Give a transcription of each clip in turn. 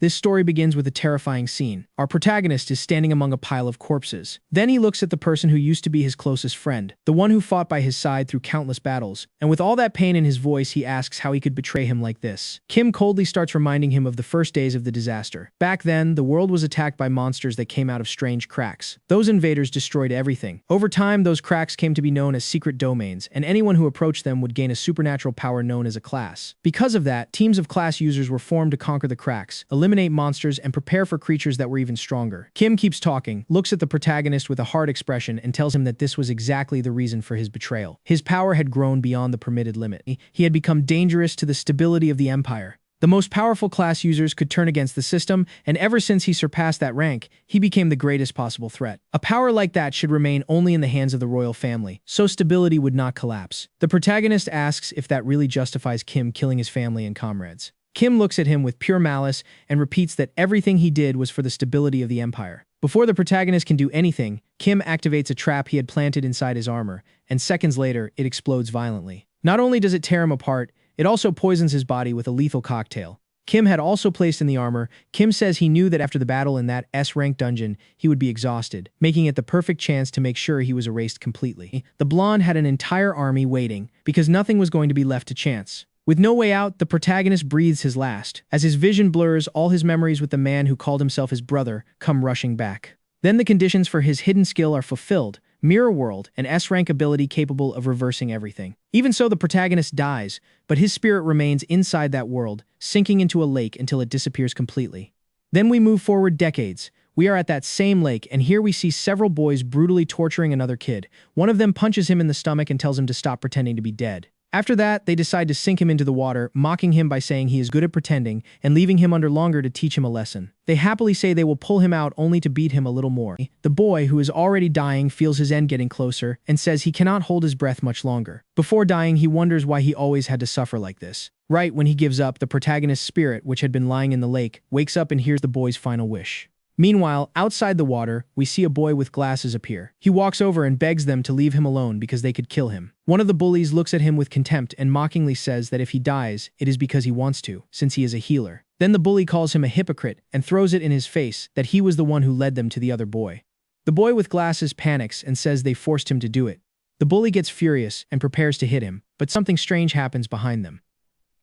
This story begins with a terrifying scene. Our protagonist is standing among a pile of corpses. Then he looks at the person who used to be his closest friend, the one who fought by his side through countless battles, and with all that pain in his voice, he asks how he could betray him like this. Kim coldly starts reminding him of the first days of the disaster. Back then, the world was attacked by monsters that came out of strange cracks. Those invaders destroyed everything. Over time, those cracks came to be known as secret domains, and anyone who approached them would gain a supernatural power known as a class. Because of that, teams of class users were formed to conquer the cracks, eliminate monsters, and prepare for creatures that were even stronger. Kim keeps talking, looks at the protagonist with a hard expression, and tells him that this was exactly the reason for his betrayal. His power had grown beyond the permitted limit. He had become dangerous to the stability of the empire. The most powerful class users could turn against the system, and ever since he surpassed that rank, he became the greatest possible threat. A power like that should remain only in the hands of the royal family, so stability would not collapse. The protagonist asks if that really justifies Kim killing his family and comrades. Kim looks at him with pure malice and repeats that everything he did was for the stability of the empire. Before the protagonist can do anything, Kim activates a trap he had planted inside his armor, and seconds later, it explodes violently. Not only does it tear him apart, it also poisons his body with a lethal cocktail. Kim had also placed in the armor. Kim says he knew that after the battle in that S-rank dungeon, he would be exhausted, making it the perfect chance to make sure he was erased completely. The blonde had an entire army waiting, because nothing was going to be left to chance. With no way out, the protagonist breathes his last. As his vision blurs, all his memories with the man who called himself his brother come rushing back. Then the conditions for his hidden skill are fulfilled. Mirror World, an S-rank ability capable of reversing everything. Even so, the protagonist dies, but his spirit remains inside that world, sinking into a lake until it disappears completely. Then we move forward decades. We are at that same lake, and here we see several boys brutally torturing another kid. One of them punches him in the stomach and tells him to stop pretending to be dead. After that, they decide to sink him into the water, mocking him by saying he is good at pretending and leaving him under longer to teach him a lesson. They happily say they will pull him out only to beat him a little more. The boy, who is already dying, feels his end getting closer and says he cannot hold his breath much longer. Before dying, he wonders why he always had to suffer like this. Right when he gives up, the protagonist's spirit, which had been lying in the lake, wakes up and hears the boy's final wish. Meanwhile, outside the water, we see a boy with glasses appear. He walks over and begs them to leave him alone because they could kill him. One of the bullies looks at him with contempt and mockingly says that if he dies, it is because he wants to, since he is a healer. Then the bully calls him a hypocrite and throws it in his face that he was the one who led them to the other boy. The boy with glasses panics and says they forced him to do it. The bully gets furious and prepares to hit him, but something strange happens behind them.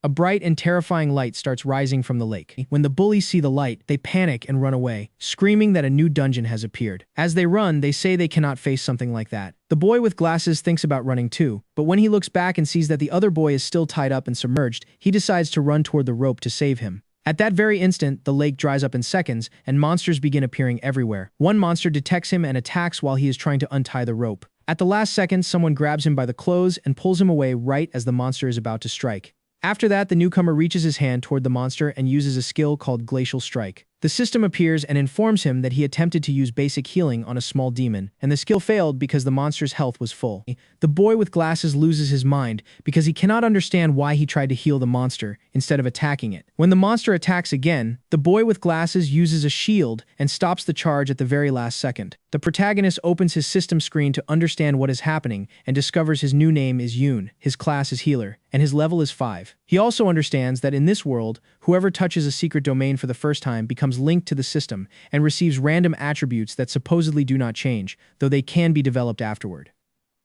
A bright and terrifying light starts rising from the lake. When the bullies see the light, they panic and run away, screaming that a new dungeon has appeared. As they run, they say they cannot face something like that. The boy with glasses thinks about running too, but when he looks back and sees that the other boy is still tied up and submerged, he decides to run toward the rope to save him. At that very instant, the lake dries up in seconds, and monsters begin appearing everywhere. One monster detects him and attacks while he is trying to untie the rope. At the last second, someone grabs him by the clothes and pulls him away right as the monster is about to strike. After that, the newcomer reaches his hand toward the monster and uses a skill called Glacial Strike. The system appears and informs him that he attempted to use basic healing on a small demon, and the skill failed because the monster's health was full. The boy with glasses loses his mind because he cannot understand why he tried to heal the monster instead of attacking it. When the monster attacks again, the boy with glasses uses a shield and stops the charge at the very last second. The protagonist opens his system screen to understand what is happening and discovers his new name is Yoon, his class is Healer, and his level is 5. He also understands that in this world, whoever touches a secret domain for the first time becomes linked to the system and receives random attributes that supposedly do not change, though they can be developed afterward.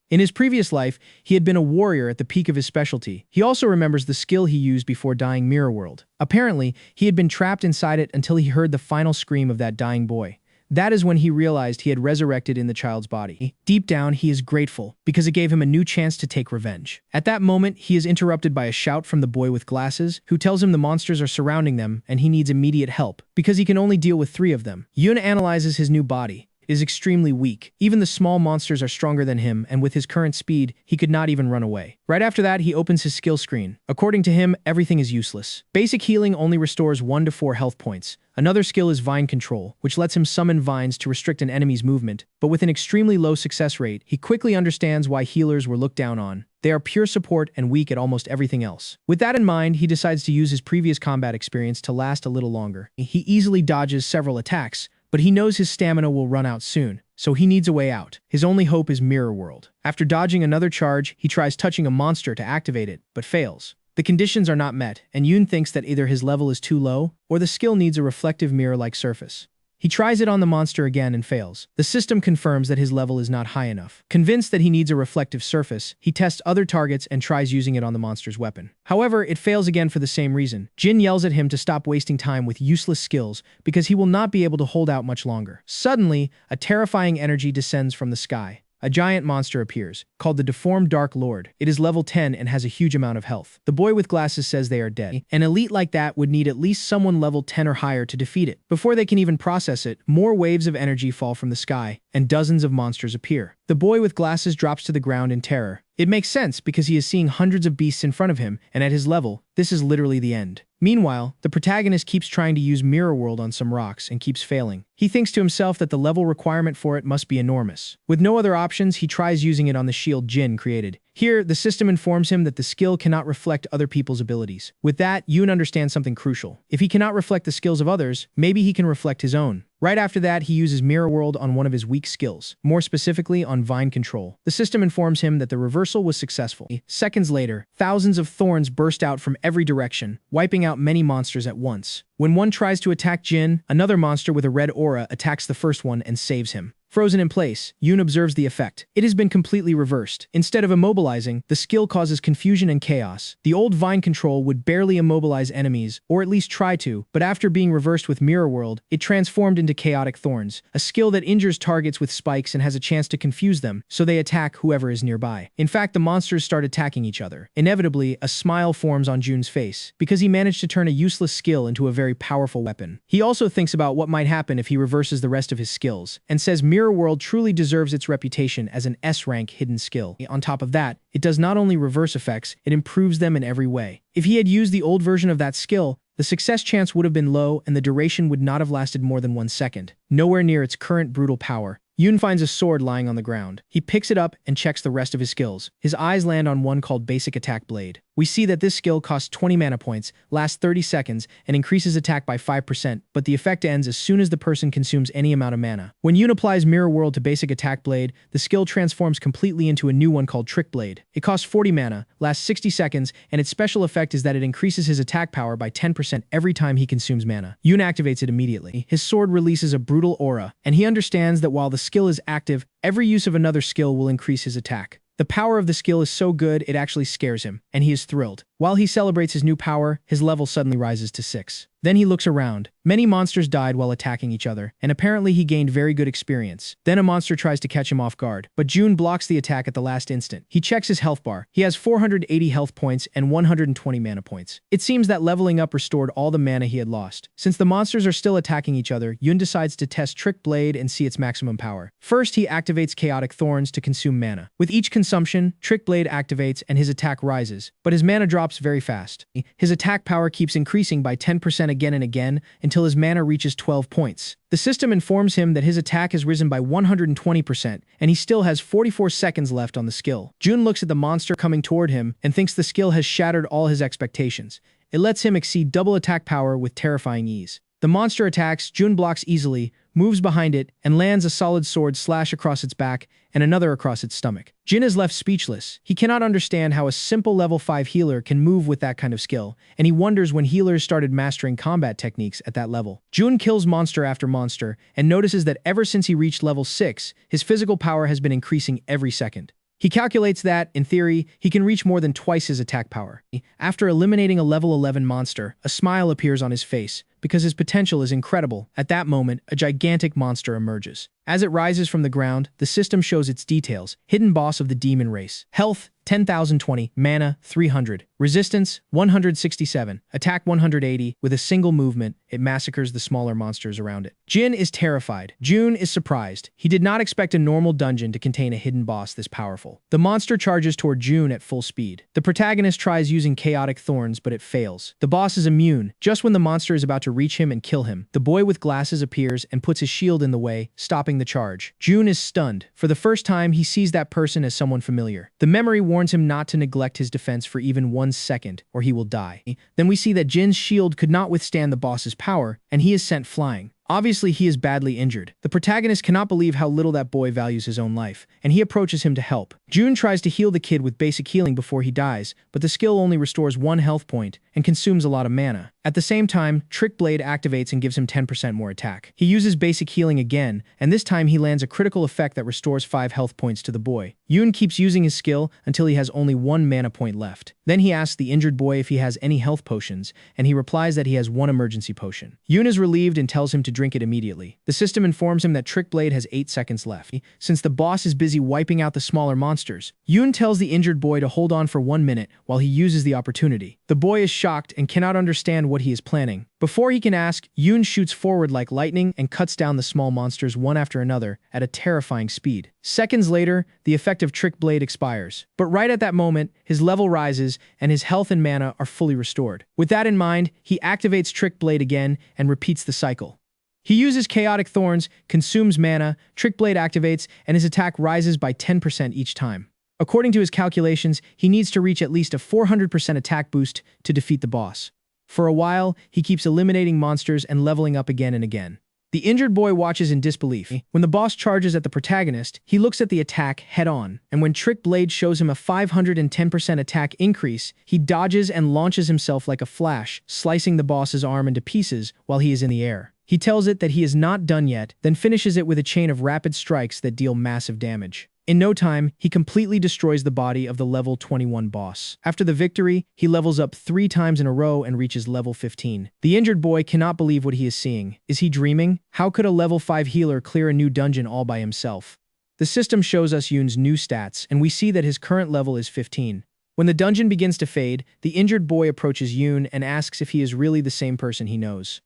In his previous life, he had been a warrior at the peak of his specialty. He also remembers the skill he used before dying Mirror World. Apparently, he had been trapped inside it until he heard the final scream of that dying boy. That is when he realized he had resurrected in the child's body. Deep down, he is grateful because it gave him a new chance to take revenge. At that moment, he is interrupted by a shout from the boy with glasses, who tells him the monsters are surrounding them and he needs immediate help because he can only deal with 3 of them. Yoon analyzes his new body. It is extremely weak. Even the small monsters are stronger than him, and with his current speed, he could not even run away. Right after that, he opens his skill screen. According to him, everything is useless. Basic healing only restores 1 to 4 health points. Another skill is Vine Control, which lets him summon vines to restrict an enemy's movement, but with an extremely low success rate, he quickly understands why healers were looked down on. They are pure support and weak at almost everything else. With that in mind, he decides to use his previous combat experience to last a little longer. He easily dodges several attacks, but he knows his stamina will run out soon, so he needs a way out. His only hope is Mirror World. After dodging another charge, he tries touching a monster to activate it, but fails. The conditions are not met, and Yoon thinks that either his level is too low or the skill needs a reflective mirror-like surface. He tries it on the monster again and fails. The system confirms that his level is not high enough. Convinced that he needs a reflective surface, he tests other targets and tries using it on the monster's weapon. However, it fails again for the same reason. Jin yells at him to stop wasting time with useless skills because he will not be able to hold out much longer. Suddenly, a terrifying energy descends from the sky. A giant monster appears, called the Deformed Dark Lord. It is level 10 and has a huge amount of health. The boy with glasses says they are dead. An elite like that would need at least someone level 10 or higher to defeat it. Before they can even process it, more waves of energy fall from the sky, and dozens of monsters appear. The boy with glasses drops to the ground in terror. It makes sense because he is seeing hundreds of beasts in front of him, and at his level, this is literally the end. Meanwhile, the protagonist keeps trying to use Mirror World on some rocks and keeps failing. He thinks to himself that the level requirement for it must be enormous. With no other options, he tries using it on the shield Jin created. Here, the system informs him that the skill cannot reflect other people's abilities. With that, Yoon understands something crucial. If he cannot reflect the skills of others, maybe he can reflect his own. Right after that, he uses Mirror World on one of his weak skills, more specifically on Vine Control. The system informs him that the reversal was successful. Seconds later, thousands of thorns burst out from every direction, wiping out many monsters at once. When one tries to attack Jin, another monster with a red aura attacks the first one and saves him. Frozen in place, Yoon observes the effect. It has been completely reversed. Instead of immobilizing, the skill causes confusion and chaos. The old Vine Control would barely immobilize enemies, or at least try to, but after being reversed with Mirror World, it transformed into Chaotic Thorns, a skill that injures targets with spikes and has a chance to confuse them, so they attack whoever is nearby. In fact, the monsters start attacking each other. Inevitably, a smile forms on Jun's face, because he managed to turn a useless skill into a very powerful weapon. He also thinks about what might happen if he reverses the rest of his skills, and says Mirror World truly deserves its reputation as an S-rank hidden skill. On top of that, it does not only reverse effects, it improves them in every way. If he had used the old version of that skill, the success chance would have been low and the duration would not have lasted more than 1 second. Nowhere near its current brutal power. Yoon finds a sword lying on the ground. He picks it up and checks the rest of his skills. His eyes land on one called Basic Attack Blade. We see that this skill costs 20 mana points, lasts 30 seconds, and increases attack by 5%, but the effect ends as soon as the person consumes any amount of mana. When Yoon applies Mirror World to Basic Attack Blade, the skill transforms completely into a new one called Trick Blade. It costs 40 mana, lasts 60 seconds, and its special effect is that it increases his attack power by 10% every time he consumes mana. Yoon activates it immediately. His sword releases a brutal aura, and he understands that while the skill is active, every use of another skill will increase his attack. The power of the skill is so good it actually scares him, and he is thrilled. While he celebrates his new power, his level suddenly rises to 6. Then he looks around. Many monsters died while attacking each other, and apparently he gained very good experience. Then a monster tries to catch him off guard, but Jun blocks the attack at the last instant. He checks his health bar. He has 480 health points and 120 mana points. It seems that leveling up restored all the mana he had lost. Since the monsters are still attacking each other, Yun decides to test Trick Blade and see its maximum power. First, he activates Chaotic Thorns to consume mana. With each consumption, Trick Blade activates and his attack rises, but his mana drops very fast. His attack power keeps increasing by 10% again and again until his mana reaches 12 points. The system informs him that his attack has risen by 120%, and he still has 44 seconds left on the skill. Jun looks at the monster coming toward him and thinks the skill has shattered all his expectations. It lets him exceed double attack power with terrifying ease. The monster attacks, Jun blocks easily, moves behind it, and lands a solid sword slash across its back and another across its stomach. Jin is left speechless. He cannot understand how a simple level 5 healer can move with that kind of skill, and he wonders when healers started mastering combat techniques at that level. Jun kills monster after monster and notices that ever since he reached level 6, his physical power has been increasing every second. He calculates that, in theory, he can reach more than twice his attack power. After eliminating a level 11 monster, a smile appears on his face, because his potential is incredible. At that moment, a gigantic monster emerges. As it rises from the ground, the system shows its details. Hidden boss of the demon race. Health, 10,020. Mana, 300. Resistance, 167. Attack, 180. With a single movement, it massacres the smaller monsters around it. Jin is terrified. Jun is surprised. He did not expect a normal dungeon to contain a hidden boss this powerful. The monster charges toward Jun at full speed. The protagonist tries using Chaotic Thorns, but it fails. The boss is immune. Just when the monster is about to reach him and kill him, the boy with glasses appears and puts his shield in the way, stopping the charge. Jun is stunned. For the first time, he sees that person as someone familiar. The memory warns him not to neglect his defense for even 1 second, or he will die. Then we see that Jin's shield could not withstand the boss's power, and he is sent flying. Obviously, he is badly injured. The protagonist cannot believe how little that boy values his own life, and he approaches him to help. Jun tries to heal the kid with basic healing before he dies, but the skill only restores 1 health point and consumes a lot of mana. At the same time, Trick Blade activates and gives him 10% more attack. He uses basic healing again, and this time he lands a critical effect that restores 5 health points to the boy. Yun keeps using his skill until he has only 1 mana point left. Then he asks the injured boy if he has any health potions, and he replies that he has 1 emergency potion. Yun is relieved and tells him to drink it immediately. The system informs him that Trick Blade has 8 seconds left. Since the boss is busy wiping out the smaller monsters, Yun tells the injured boy to hold on for 1 minute while he uses the opportunity. The boy is shocked and cannot understand what he is planning. Before he can ask, Yun shoots forward like lightning and cuts down the small monsters one after another at a terrifying speed. Seconds later, the effect of Trick Blade expires. But right at that moment, his level rises and his health and mana are fully restored. With that in mind, he activates Trick Blade again and repeats the cycle. He uses Chaotic Thorns, consumes mana, Trick Blade activates, and his attack rises by 10% each time. According to his calculations, he needs to reach at least a 400% attack boost to defeat the boss. For a while, he keeps eliminating monsters and leveling up again and again. The injured boy watches in disbelief. When the boss charges at the protagonist, he looks at the attack head-on, and when Trick Blade shows him a 510% attack increase, he dodges and launches himself like a flash, slicing the boss's arm into pieces while he is in the air. He tells it that he is not done yet, then finishes it with a chain of rapid strikes that deal massive damage. In no time, he completely destroys the body of the level 21 boss. After the victory, he levels up 3 times in a row and reaches level 15. The injured boy cannot believe what he is seeing. Is he dreaming? How could a level 5 healer clear a new dungeon all by himself? The system shows us Yun's new stats, and we see that his current level is 15. When the dungeon begins to fade, the injured boy approaches Yun and asks if he is really the same person he knows.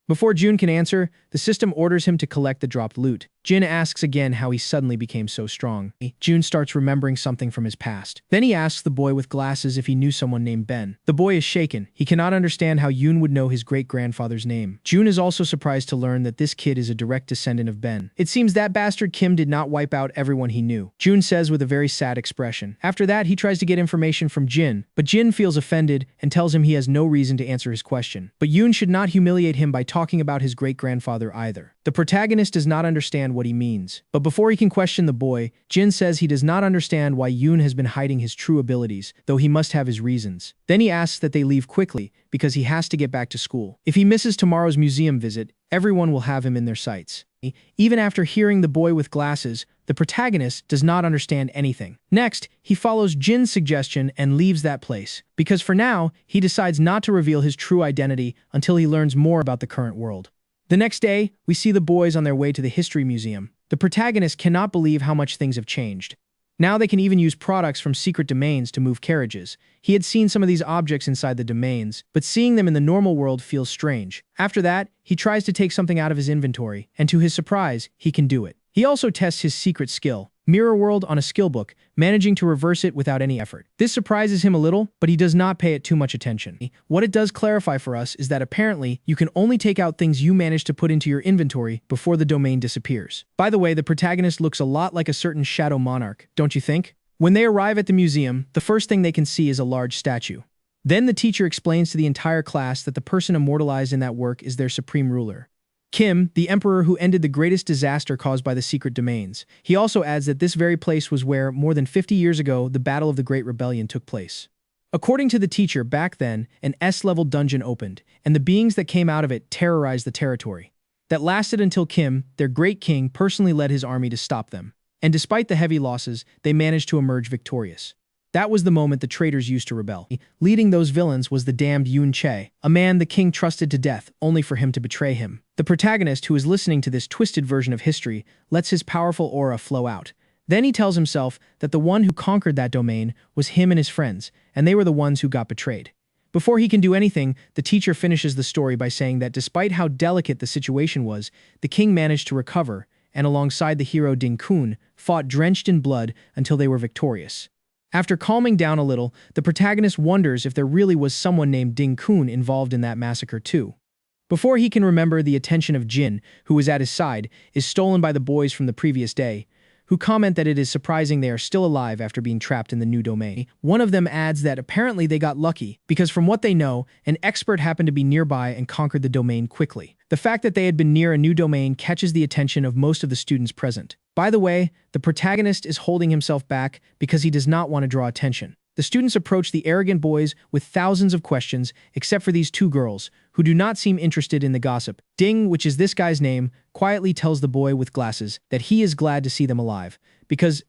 Before Jun can answer, the system orders him to collect the dropped loot. Jin asks again how he suddenly became so strong. Jun starts remembering something from his past. Then he asks the boy with glasses if he knew someone named Ben. The boy is shaken. He cannot understand how Yun would know his great-grandfather's name. Jun is also surprised to learn that this kid is a direct descendant of Ben. It seems that bastard Kim did not wipe out everyone he knew, Jun says with a very sad expression. After that, he tries to get information from Jin, but Jin feels offended and tells him he has no reason to answer his question. But Yun should not humiliate him by talking about his great-grandfather either. The protagonist does not understand what he means. But before he can question the boy, Jin says he does not understand why Yun has been hiding his true abilities, though he must have his reasons. Then he asks that they leave quickly, because he has to get back to school. If he misses tomorrow's museum visit, everyone will have him in their sights. Even after hearing the boy with glasses, the protagonist does not understand anything. Next, he follows Jin's suggestion and leaves that place, because for now, he decides not to reveal his true identity until he learns more about the current world. The next day, we see the boys on their way to the History Museum. The protagonist cannot believe how much things have changed. Now they can even use products from secret domains to move carriages. He had seen some of these objects inside the domains, but seeing them in the normal world feels strange. After that, he tries to take something out of his inventory, and to his surprise, he can do it. He also tests his secret skill, Mirror World, on a skill book, managing to reverse it without any effort. This surprises him a little, but he does not pay it too much attention. What it does clarify for us is that apparently, you can only take out things you manage to put into your inventory before the domain disappears. By the way, the protagonist looks a lot like a certain Shadow Monarch, don't you think? When they arrive at the museum, the first thing they can see is a large statue. Then the teacher explains to the entire class that the person immortalized in that work is their supreme ruler, Kim, the emperor who ended the greatest disaster caused by the secret domains. He also adds that this very place was where, more than 50 years ago, the Battle of the Great Rebellion took place. According to the teacher, back then, an S-level dungeon opened, and the beings that came out of it terrorized the territory. That lasted until Kim, their great king, personally led his army to stop them. And despite the heavy losses, they managed to emerge victorious. That was the moment the traitors used to rebel. Leading those villains was the damned Yun Che, a man the king trusted to death, only for him to betray him. The protagonist, who is listening to this twisted version of history, lets his powerful aura flow out. Then he tells himself that the one who conquered that domain was him and his friends, and they were the ones who got betrayed. Before he can do anything, the teacher finishes the story by saying that despite how delicate the situation was, the king managed to recover, and alongside the hero Ding Kun, fought drenched in blood until they were victorious. After calming down a little, the protagonist wonders if there really was someone named Ding Kun involved in that massacre too. Before he can remember, the attention of Jin, who was at his side, is stolen by the boys from the previous day, who comment that it is surprising they are still alive after being trapped in the new domain. One of them adds that apparently they got lucky, because from what they know, an expert happened to be nearby and conquered the domain quickly. The fact that they had been near a new domain catches the attention of most of the students present. By the way, the protagonist is holding himself back because he does not want to draw attention. The students approach the arrogant boys with thousands of questions, except for these two girls, who do not seem interested in the gossip. Ding, which is this guy's name, quietly tells the boy with glasses that he is glad to see them alive, because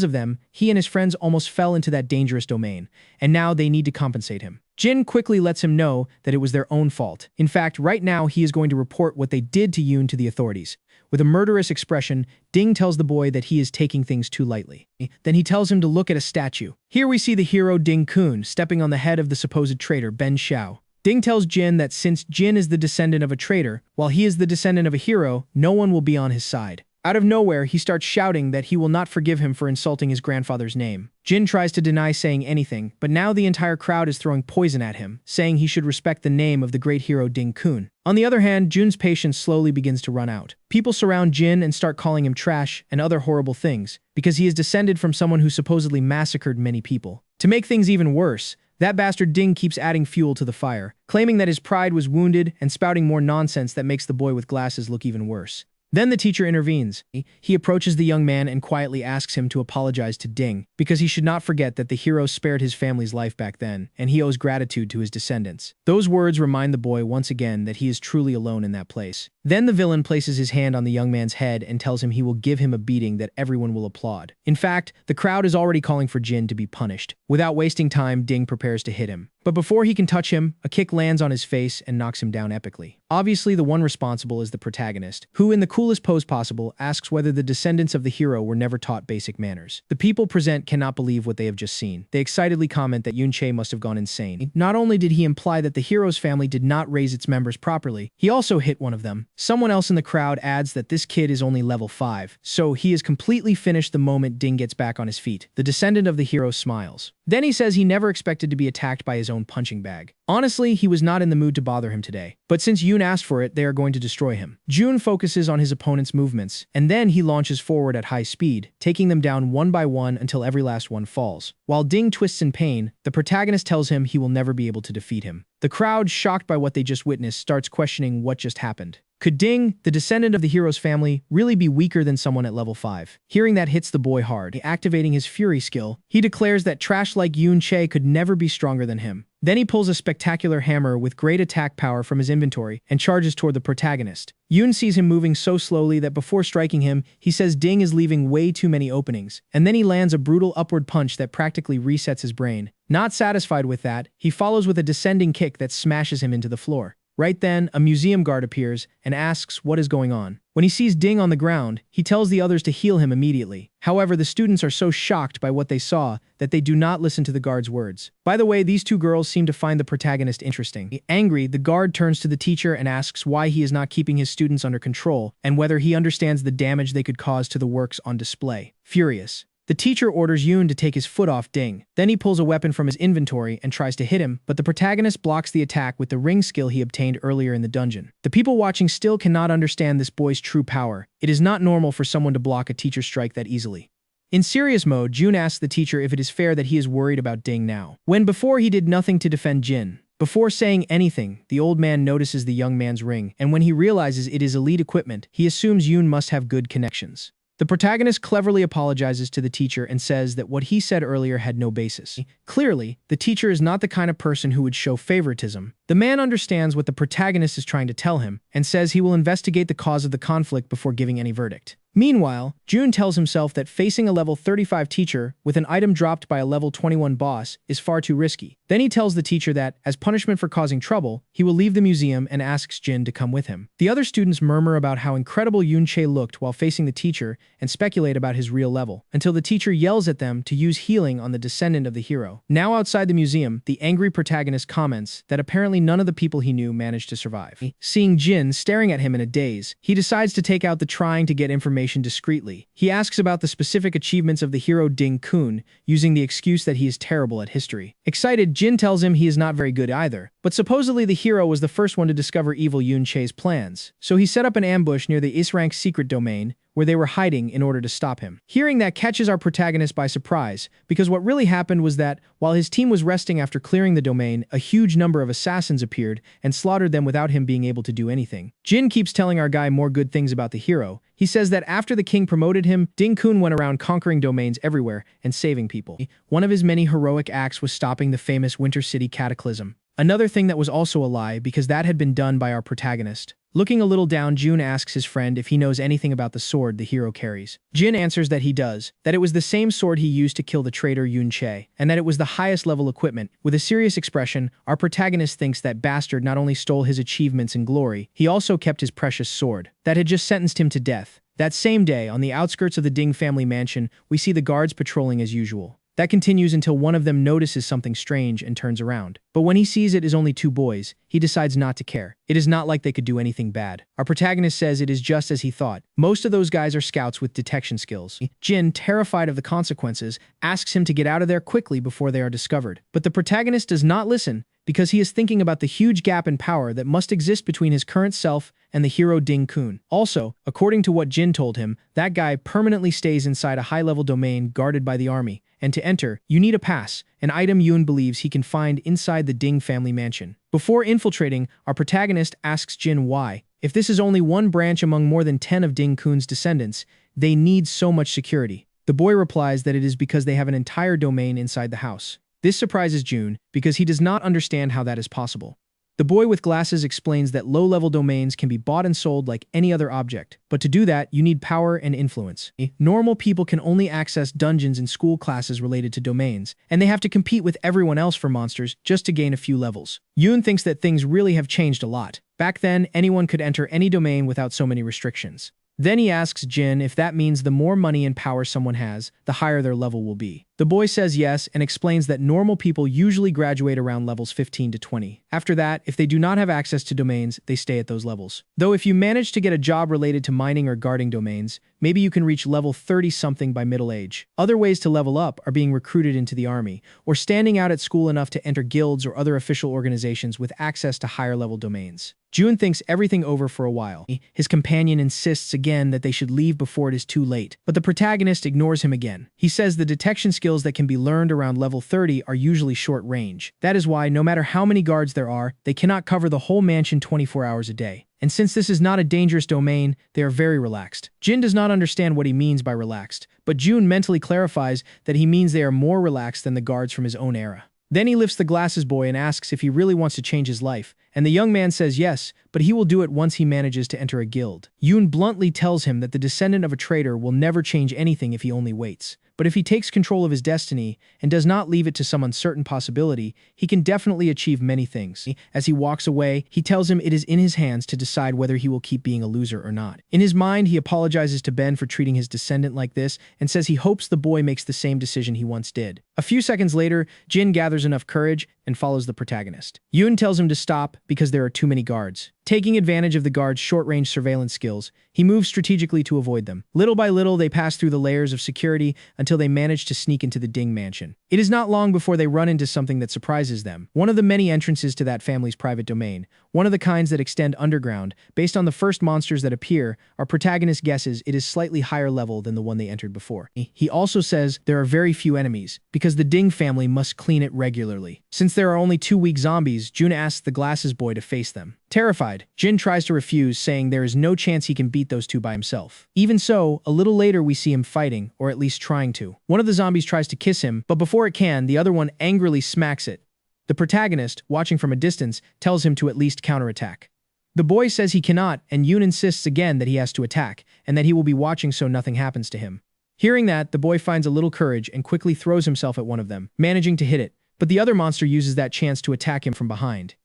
of them, he and his friends almost fell into that dangerous domain, and now they need to compensate him. Jin quickly lets him know that it was their own fault. In fact, right now he is going to report what they did to Yoon to the authorities. With a murderous expression, Ding tells the boy that he is taking things too lightly. Then he tells him to look at a statue. Here we see the hero Ding-kun stepping on the head of the supposed traitor Ben Xiao. Ding tells Jin that since Jin is the descendant of a traitor, while he is the descendant of a hero, no one will be on his side. Out of nowhere, he starts shouting that he will not forgive him for insulting his grandfather's name. Jin tries to deny saying anything, but now the entire crowd is throwing poison at him, saying he should respect the name of the great hero Ding-kun. On the other hand, Jun's patience slowly begins to run out. People surround Jin and start calling him trash and other horrible things, because he is descended from someone who supposedly massacred many people. To make things even worse, that bastard Ding keeps adding fuel to the fire, claiming that his pride was wounded and spouting more nonsense that makes the boy with glasses look even worse. Then the teacher intervenes. He approaches the young man and quietly asks him to apologize to Ding, because he should not forget that the hero spared his family's life back then, and he owes gratitude to his descendants. Those words remind the boy once again that he is truly alone in that place. Then the villain places his hand on the young man's head and tells him he will give him a beating that everyone will applaud. In fact, the crowd is already calling for Jin to be punished. Without wasting time, Ding prepares to hit him. But before he can touch him, a kick lands on his face and knocks him down epically. Obviously, the one responsible is the protagonist, who, in the coolest pose possible, asks whether the descendants of the hero were never taught basic manners. The people present cannot believe what they have just seen. They excitedly comment that Yoon Chae must have gone insane. Not only did he imply that the hero's family did not raise its members properly, he also hit one of them. Someone else in the crowd adds that this kid is only level 5, so he is completely finished the moment Ding gets back on his feet. The descendant of the hero smiles. Then he says he never expected to be attacked by his own punching bag. Honestly, he was not in the mood to bother him today. But since Yoon asked for it, they are going to destroy him. Jun focuses on his opponent's movements, and then he launches forward at high speed, taking them down one by one until every last one falls. While Ding twists in pain, the protagonist tells him he will never be able to defeat him. The crowd, shocked by what they just witnessed, starts questioning what just happened. Could Ding, the descendant of the hero's family, really be weaker than someone at level 5? Hearing that hits the boy hard. Activating his fury skill, he declares that trash like Yoon Chae could never be stronger than him. Then he pulls a spectacular hammer with great attack power from his inventory and charges toward the protagonist. Yoon sees him moving so slowly that before striking him, he says Ding is leaving way too many openings, and then he lands a brutal upward punch that practically resets his brain. Not satisfied with that, he follows with a descending kick that smashes him into the floor. Right then, a museum guard appears and asks what is going on. When he sees Ding on the ground, he tells the others to heal him immediately. However, the students are so shocked by what they saw that they do not listen to the guard's words. By the way, these two girls seem to find the protagonist interesting. Angry, the guard turns to the teacher and asks why he is not keeping his students under control and whether he understands the damage they could cause to the works on display. Furious, the teacher orders Yoon to take his foot off Ding. Then he pulls a weapon from his inventory and tries to hit him, but the protagonist blocks the attack with the ring skill he obtained earlier in the dungeon. The people watching still cannot understand this boy's true power. It is not normal for someone to block a teacher's strike that easily. In serious mode, Jun asks the teacher if it is fair that he is worried about Ding now, when before he did nothing to defend Jin. Before saying anything, the old man notices the young man's ring, and when he realizes it is elite equipment, he assumes Yoon must have good connections. The protagonist cleverly apologizes to the teacher and says that what he said earlier had no basis. Clearly, the teacher is not the kind of person who would show favoritism. The man understands what the protagonist is trying to tell him and says he will investigate the cause of the conflict before giving any verdict. Meanwhile, Jun tells himself that facing a level 35 teacher with an item dropped by a level 21 boss is far too risky. Then he tells the teacher that, as punishment for causing trouble, he will leave the museum and asks Jin to come with him. The other students murmur about how incredible Yoon Chae looked while facing the teacher and speculate about his real level, until the teacher yells at them to use healing on the descendant of the hero. Now outside the museum, the angry protagonist comments that apparently none of the people he knew managed to survive. Seeing Jin staring at him in a daze, he decides to take out the trying to get information information discreetly. He asks about the specific achievements of the hero Ding-kun, using the excuse that he is terrible at history. Excited, Jin tells him he is not very good either. But supposedly the hero was the first one to discover evil Yun-Che's plans. So he set up an ambush near the Is-rank secret domain, where they were hiding in order to stop him. Hearing that catches our protagonist by surprise, because what really happened was that, while his team was resting after clearing the domain, a huge number of assassins appeared and slaughtered them without him being able to do anything. Jin keeps telling our guy more good things about the hero. He says that after the king promoted him, Ding-kun went around conquering domains everywhere and saving people. One of his many heroic acts was stopping the famous Winter City cataclysm. Another thing that was also a lie, because that had been done by our protagonist. Looking a little down, Jun asks his friend if he knows anything about the sword the hero carries. Jin answers that he does, that it was the same sword he used to kill the traitor Yun-Che, and that it was the highest level equipment. With a serious expression, our protagonist thinks that bastard not only stole his achievements and glory, he also kept his precious sword, that had just sentenced him to death. That same day, on the outskirts of the Ding family mansion, we see the guards patrolling as usual. That continues until one of them notices something strange and turns around. But when he sees it is only two boys, he decides not to care. It is not like they could do anything bad. Our protagonist says it is just as he thought. Most of those guys are scouts with detection skills. Jin, terrified of the consequences, asks him to get out of there quickly before they are discovered. But the protagonist does not listen, because he is thinking about the huge gap in power that must exist between his current self and the hero Ding-kun. Also, according to what Jin told him, that guy permanently stays inside a high-level domain guarded by the army, and to enter, you need a pass, an item Yoon believes he can find inside the Ding family mansion. Before infiltrating, our protagonist asks Jin why. If this is only one branch among more than 10 of Ding-kun's descendants, they need so much security. The boy replies that it is because they have an entire domain inside the house. This surprises Jun, because he does not understand how that is possible. The boy with glasses explains that low-level domains can be bought and sold like any other object, but to do that, you need power and influence. Normal people can only access dungeons and school classes related to domains, and they have to compete with everyone else for monsters just to gain a few levels. Yoon thinks that things really have changed a lot. Back then, anyone could enter any domain without so many restrictions. Then he asks Jin if that means the more money and power someone has, the higher their level will be. The boy says yes and explains that normal people usually graduate around levels 15 to 20. After that, if they do not have access to domains, they stay at those levels. Though if you manage to get a job related to mining or guarding domains, maybe you can reach level 30-something by middle age. Other ways to level up are being recruited into the army, or standing out at school enough to enter guilds or other official organizations with access to higher-level domains. Jun thinks everything over for a while. His companion insists again that they should leave before it is too late, but the protagonist ignores him again. He says the detection skills that can be learned around level 30 are usually short range. That is why, no matter how many guards there are, they cannot cover the whole mansion 24 hours a day. And since this is not a dangerous domain, they are very relaxed. Jin does not understand what he means by relaxed, but Jun mentally clarifies that he means they are more relaxed than the guards from his own era. Then he lifts the glasses boy and asks if he really wants to change his life, and the young man says yes, but he will do it once he manages to enter a guild. Yoon bluntly tells him that the descendant of a traitor will never change anything if he only waits. But if he takes control of his destiny and does not leave it to some uncertain possibility, he can definitely achieve many things. As he walks away, he tells him it is in his hands to decide whether he will keep being a loser or not. In his mind, he apologizes to Ben for treating his descendant like this and says he hopes the boy makes the same decision he once did. A few seconds later, Jin gathers enough courage and follows the protagonist. Yoon tells him to stop because there are too many guards. Taking advantage of the guards' short-range surveillance skills, he moves strategically to avoid them. Little by little, they pass through the layers of security until they manage to sneak into the Ding mansion. It is not long before they run into something that surprises them. One of the many entrances to that family's private domain, one of the kinds that extend underground. Based on the first monsters that appear, our protagonist guesses it is slightly higher level than the one they entered before. He also says there are very few enemies, because the Ding family must clean it regularly. Since there are only 2 weak zombies, Jun asks the glasses boy to face them. Terrified, Jin tries to refuse, saying there is no chance he can beat those two by himself. Even so, a little later we see him fighting, or at least trying to. One of the zombies tries to kiss him, but before it can, the other one angrily smacks it. The protagonist, watching from a distance, tells him to at least counterattack. The boy says he cannot, and Yoon insists again that he has to attack, and that he will be watching so nothing happens to him. Hearing that, the boy finds a little courage and quickly throws himself at one of them, managing to hit it, but the other monster uses that chance to attack him from behind.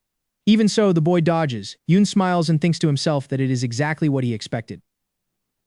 Even so, the boy dodges. Yoon smiles and thinks to himself that it is exactly what he expected.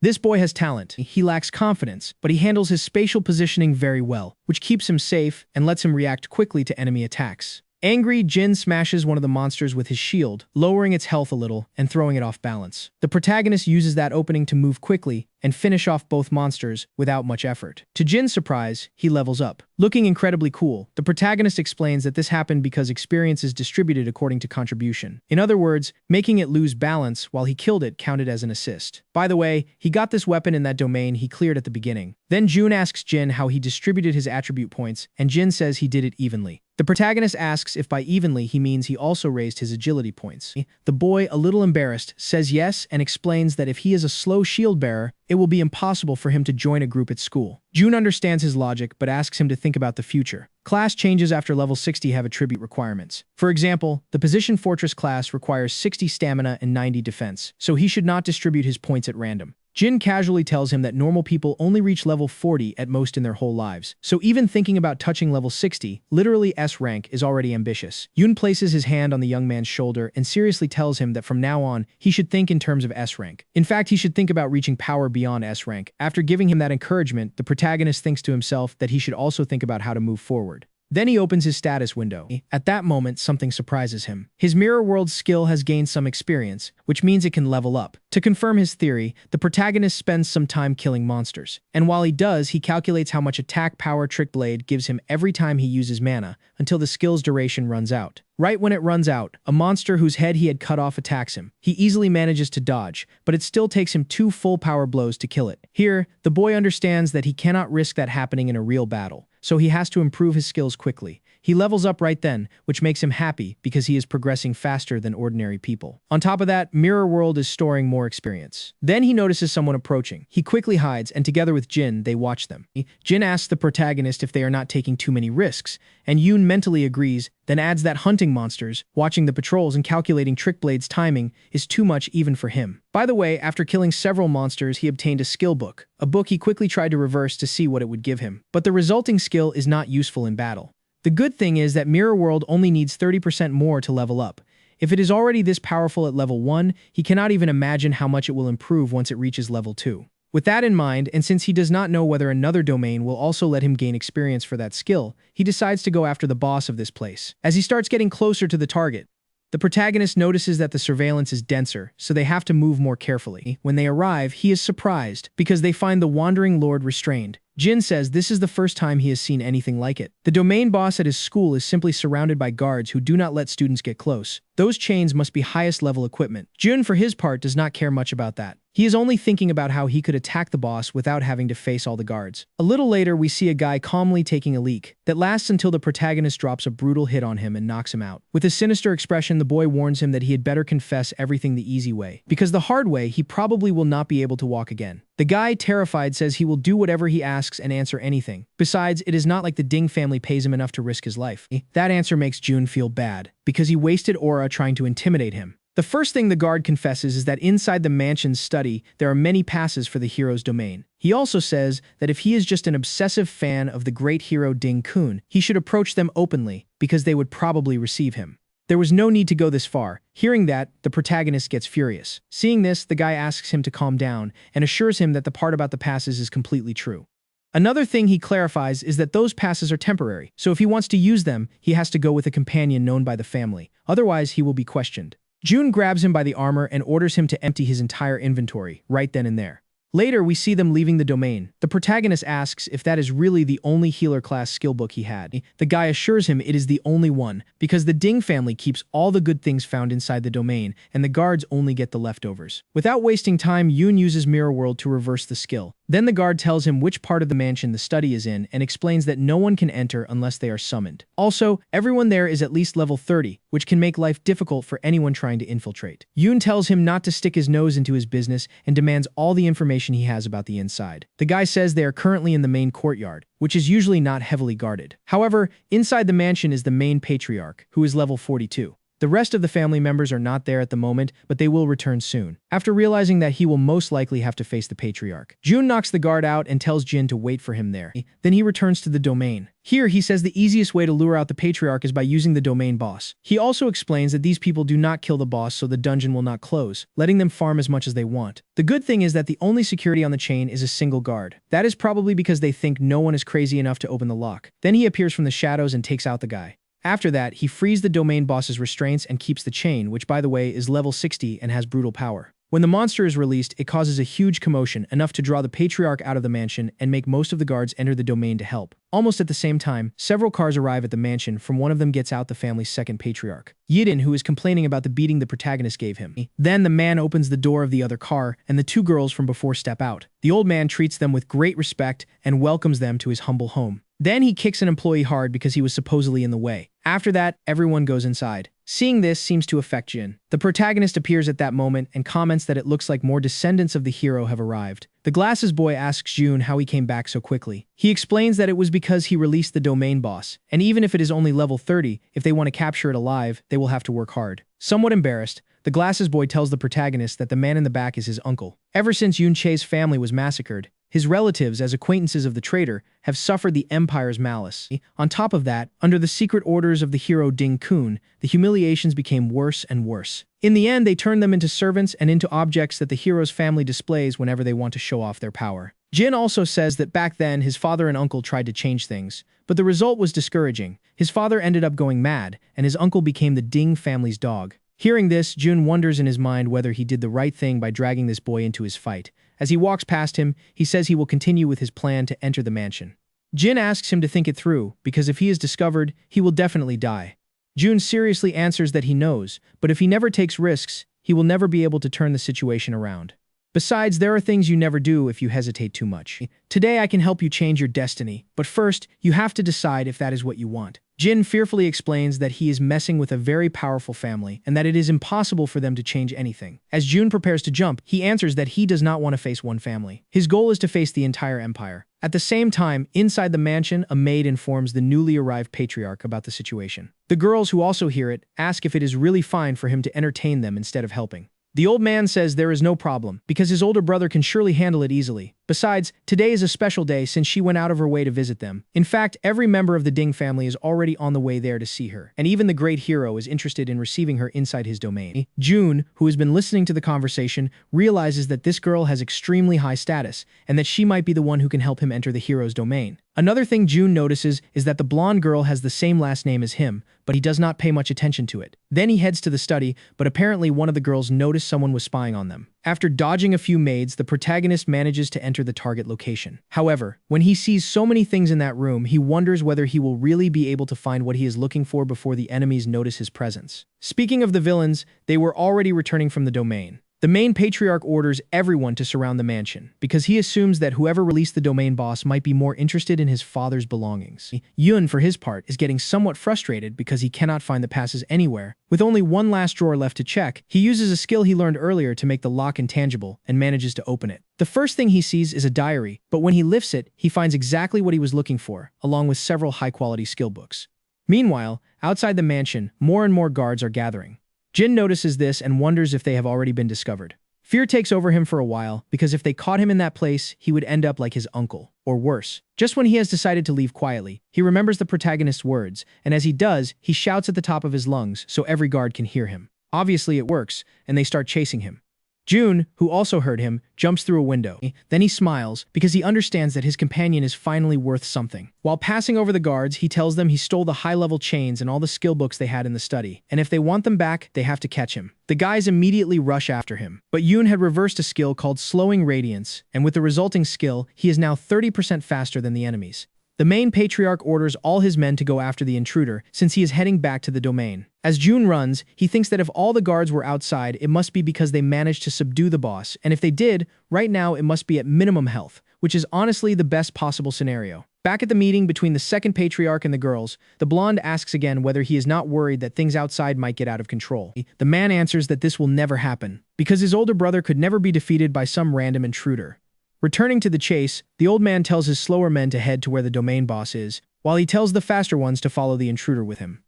This boy has talent. He lacks confidence, but he handles his spatial positioning very well, which keeps him safe and lets him react quickly to enemy attacks. Angry, Jin smashes one of the monsters with his shield, lowering its health a little and throwing it off balance. The protagonist uses that opening to move quickly and finish off both monsters without much effort. To Jin's surprise, he levels up. Looking incredibly cool, the protagonist explains that this happened because experience is distributed according to contribution. In other words, making it lose balance while he killed it counted as an assist. By the way, he got this weapon in that domain he cleared at the beginning. Then Jun asks Jin how he distributed his attribute points, and Jin says he did it evenly. The protagonist asks if by evenly he means he also raised his agility points. The boy, a little embarrassed, says yes and explains that if he is a slow shield bearer, it will be impossible for him to join a group at school. Jun understands his logic but asks him to think about the future. Class changes after level 60 have attribute requirements. For example, the Position Fortress class requires 60 stamina and 90 defense, so he should not distribute his points at random. Jin casually tells him that normal people only reach level 40 at most in their whole lives, so even thinking about touching level 60, literally S rank, is already ambitious. Yun places his hand on the young man's shoulder and seriously tells him that from now on, he should think in terms of S rank. In fact, he should think about reaching power beyond S rank. After giving him that encouragement, the protagonist thinks to himself that he should also think about how to move forward. Then he opens his status window. At that moment, something surprises him. His Mirror World skill has gained some experience, which means it can level up. To confirm his theory, the protagonist spends some time killing monsters. And while he does, he calculates how much attack power Trick Blade gives him every time he uses mana, until the skill's duration runs out. Right when it runs out, a monster whose head he had cut off attacks him. He easily manages to dodge, but it still takes him 2 full power blows to kill it. Here, the boy understands that he cannot risk that happening in a real battle, so he has to improve his skills quickly. He levels up right then, which makes him happy because he is progressing faster than ordinary people. On top of that, Mirror World is storing more experience. Then he notices someone approaching. He quickly hides, and together with Jin, they watch them. Jin asks the protagonist if they are not taking too many risks, and Yoon mentally agrees, then adds that hunting monsters, watching the patrols and calculating Trick Blade's timing is too much even for him. By the way, after killing several monsters, he obtained a skill book, a book he quickly tried to reverse to see what it would give him. But the resulting skill is not useful in battle. The good thing is that Mirror World only needs 30% more to level up. If it is already this powerful at level 1, he cannot even imagine how much it will improve once it reaches level 2. With that in mind, and since he does not know whether another domain will also let him gain experience for that skill, he decides to go after the boss of this place. As he starts getting closer to the target, the protagonist notices that the surveillance is denser, so they have to move more carefully. When they arrive, he is surprised because they find the Wandering Lord restrained. Jin says this is the first time he has seen anything like it. The domain boss at his school is simply surrounded by guards who do not let students get close. Those chains must be highest level equipment. Jun, for his part, does not care much about that. He is only thinking about how he could attack the boss without having to face all the guards. A little later, we see a guy calmly taking a leak that lasts until the protagonist drops a brutal hit on him and knocks him out. With a sinister expression, the boy warns him that he had better confess everything the easy way, because the hard way, he probably will not be able to walk again. The guy, terrified, says he will do whatever he asks and answer anything. Besides, it is not like the Ding family pays him enough to risk his life. That answer makes Jun feel bad, because he wasted aura trying to intimidate him. The first thing the guard confesses is that inside the mansion's study, there are many passes for the hero's domain. He also says that if he is just an obsessive fan of the great hero Ding Kun, he should approach them openly, because they would probably receive him. There was no need to go this far. Hearing that, the protagonist gets furious. Seeing this, the guy asks him to calm down and assures him that the part about the passes is completely true. Another thing he clarifies is that those passes are temporary, so if he wants to use them, he has to go with a companion known by the family. Otherwise, he will be questioned. Jun grabs him by the armor and orders him to empty his entire inventory, right then and there. Later, we see them leaving the domain. The protagonist asks if that is really the only healer class skill book he had. The guy assures him it is the only one, because the Ding family keeps all the good things found inside the domain, and the guards only get the leftovers. Without wasting time, Yoon uses Mirror World to reverse the skill. Then the guard tells him which part of the mansion the study is in and explains that no one can enter unless they are summoned. Also, everyone there is at least level 30, which can make life difficult for anyone trying to infiltrate. Yoon tells him not to stick his nose into his business and demands all the information he has about the inside. The guy says they are currently in the main courtyard, which is usually not heavily guarded. However, inside the mansion is the main patriarch, who is level 42. The rest of the family members are not there at the moment, but they will return soon. After realizing that he will most likely have to face the patriarch, Jun knocks the guard out and tells Jin to wait for him there. Then he returns to the domain. Here, he says the easiest way to lure out the patriarch is by using the domain boss. He also explains that these people do not kill the boss so the dungeon will not close, letting them farm as much as they want. The good thing is that the only security on the chain is a single guard. That is probably because they think no one is crazy enough to open the lock. Then he appears from the shadows and takes out the guy. After that, he frees the domain boss's restraints and keeps the chain, which by the way is level 60 and has brutal power. When the monster is released, it causes a huge commotion, enough to draw the patriarch out of the mansion and make most of the guards enter the domain to help. Almost at the same time, several cars arrive at the mansion. From one of them gets out the family's second patriarch, Yidin, who is complaining about the beating the protagonist gave him. Then the man opens the door of the other car, and the two girls from before step out. The old man treats them with great respect and welcomes them to his humble home. Then he kicks an employee hard because he was supposedly in the way. After that, everyone goes inside. Seeing this seems to affect Jin. The protagonist appears at that moment and comments that it looks like more descendants of the hero have arrived. The glasses boy asks Jun how he came back so quickly. He explains that it was because he released the domain boss, and even if it is only level 30, if they want to capture it alive, they will have to work hard. Somewhat embarrassed, the glasses boy tells the protagonist that the man in the back is his uncle. Ever since Yun Che's family was massacred, his relatives, as acquaintances of the traitor, have suffered the Empire's malice. On top of that, under the secret orders of the hero Ding Kun, the humiliations became worse and worse. In the end, they turned them into servants and into objects that the hero's family displays whenever they want to show off their power. Jin also says that back then, his father and uncle tried to change things, but the result was discouraging. His father ended up going mad, and his uncle became the Ding family's dog. Hearing this, Jun wonders in his mind whether he did the right thing by dragging this boy into his fight. As he walks past him, he says he will continue with his plan to enter the mansion. Jin asks him to think it through, because if he is discovered, he will definitely die. Jun seriously answers that he knows, but if he never takes risks, he will never be able to turn the situation around. Besides, there are things you never do if you hesitate too much. Today I can help you change your destiny, but first, you have to decide if that is what you want. Jin fearfully explains that he is messing with a very powerful family and that it is impossible for them to change anything. As Jun prepares to jump, he answers that he does not want to face one family. His goal is to face the entire empire. At the same time, inside the mansion, a maid informs the newly arrived patriarch about the situation. The girls, who also hear it, ask if it is really fine for him to entertain them instead of helping. The old man says there is no problem, because his older brother can surely handle it easily. Besides, today is a special day since she went out of her way to visit them. In fact, every member of the Ding family is already on the way there to see her, and even the great hero is interested in receiving her inside his domain. Jun, who has been listening to the conversation, realizes that this girl has extremely high status, and that she might be the one who can help him enter the hero's domain. Another thing Jun notices is that the blonde girl has the same last name as him, but he does not pay much attention to it. Then he heads to the study, but apparently one of the girls noticed someone was spying on them. After dodging a few maids, the protagonist manages to enter the target location. However, when he sees so many things in that room, he wonders whether he will really be able to find what he is looking for before the enemies notice his presence. Speaking of the villains, they were already returning from the domain. The main patriarch orders everyone to surround the mansion, because he assumes that whoever released the domain boss might be more interested in his father's belongings. Yun, for his part, is getting somewhat frustrated because he cannot find the passes anywhere. With only one last drawer left to check, he uses a skill he learned earlier to make the lock intangible and manages to open it. The first thing he sees is a diary, but when he lifts it, he finds exactly what he was looking for, along with several high-quality skill books. Meanwhile, outside the mansion, more and more guards are gathering. Jin notices this and wonders if they have already been discovered. Fear takes over him for a while, because if they caught him in that place, he would end up like his uncle, or worse. Just when he has decided to leave quietly, he remembers the protagonist's words, and as he does, he shouts at the top of his lungs so every guard can hear him. Obviously it works, and they start chasing him. Jun, who also heard him, jumps through a window. Then he smiles, because he understands that his companion is finally worth something. While passing over the guards, he tells them he stole the high-level chains and all the skill books they had in the study, and if they want them back, they have to catch him. The guys immediately rush after him, but Yun had reversed a skill called Slowing Radiance, and with the resulting skill, he is now 30% faster than the enemies. The main patriarch orders all his men to go after the intruder, since he is heading back to the domain. As Jun runs, he thinks that if all the guards were outside, it must be because they managed to subdue the boss, and if they did, right now it must be at minimum health, which is honestly the best possible scenario. Back at the meeting between the second patriarch and the girls, the blonde asks again whether he is not worried that things outside might get out of control. The man answers that this will never happen, because his older brother could never be defeated by some random intruder. Returning to the chase, the old man tells his slower men to head to where the domain boss is, while he tells the faster ones to follow the intruder with him.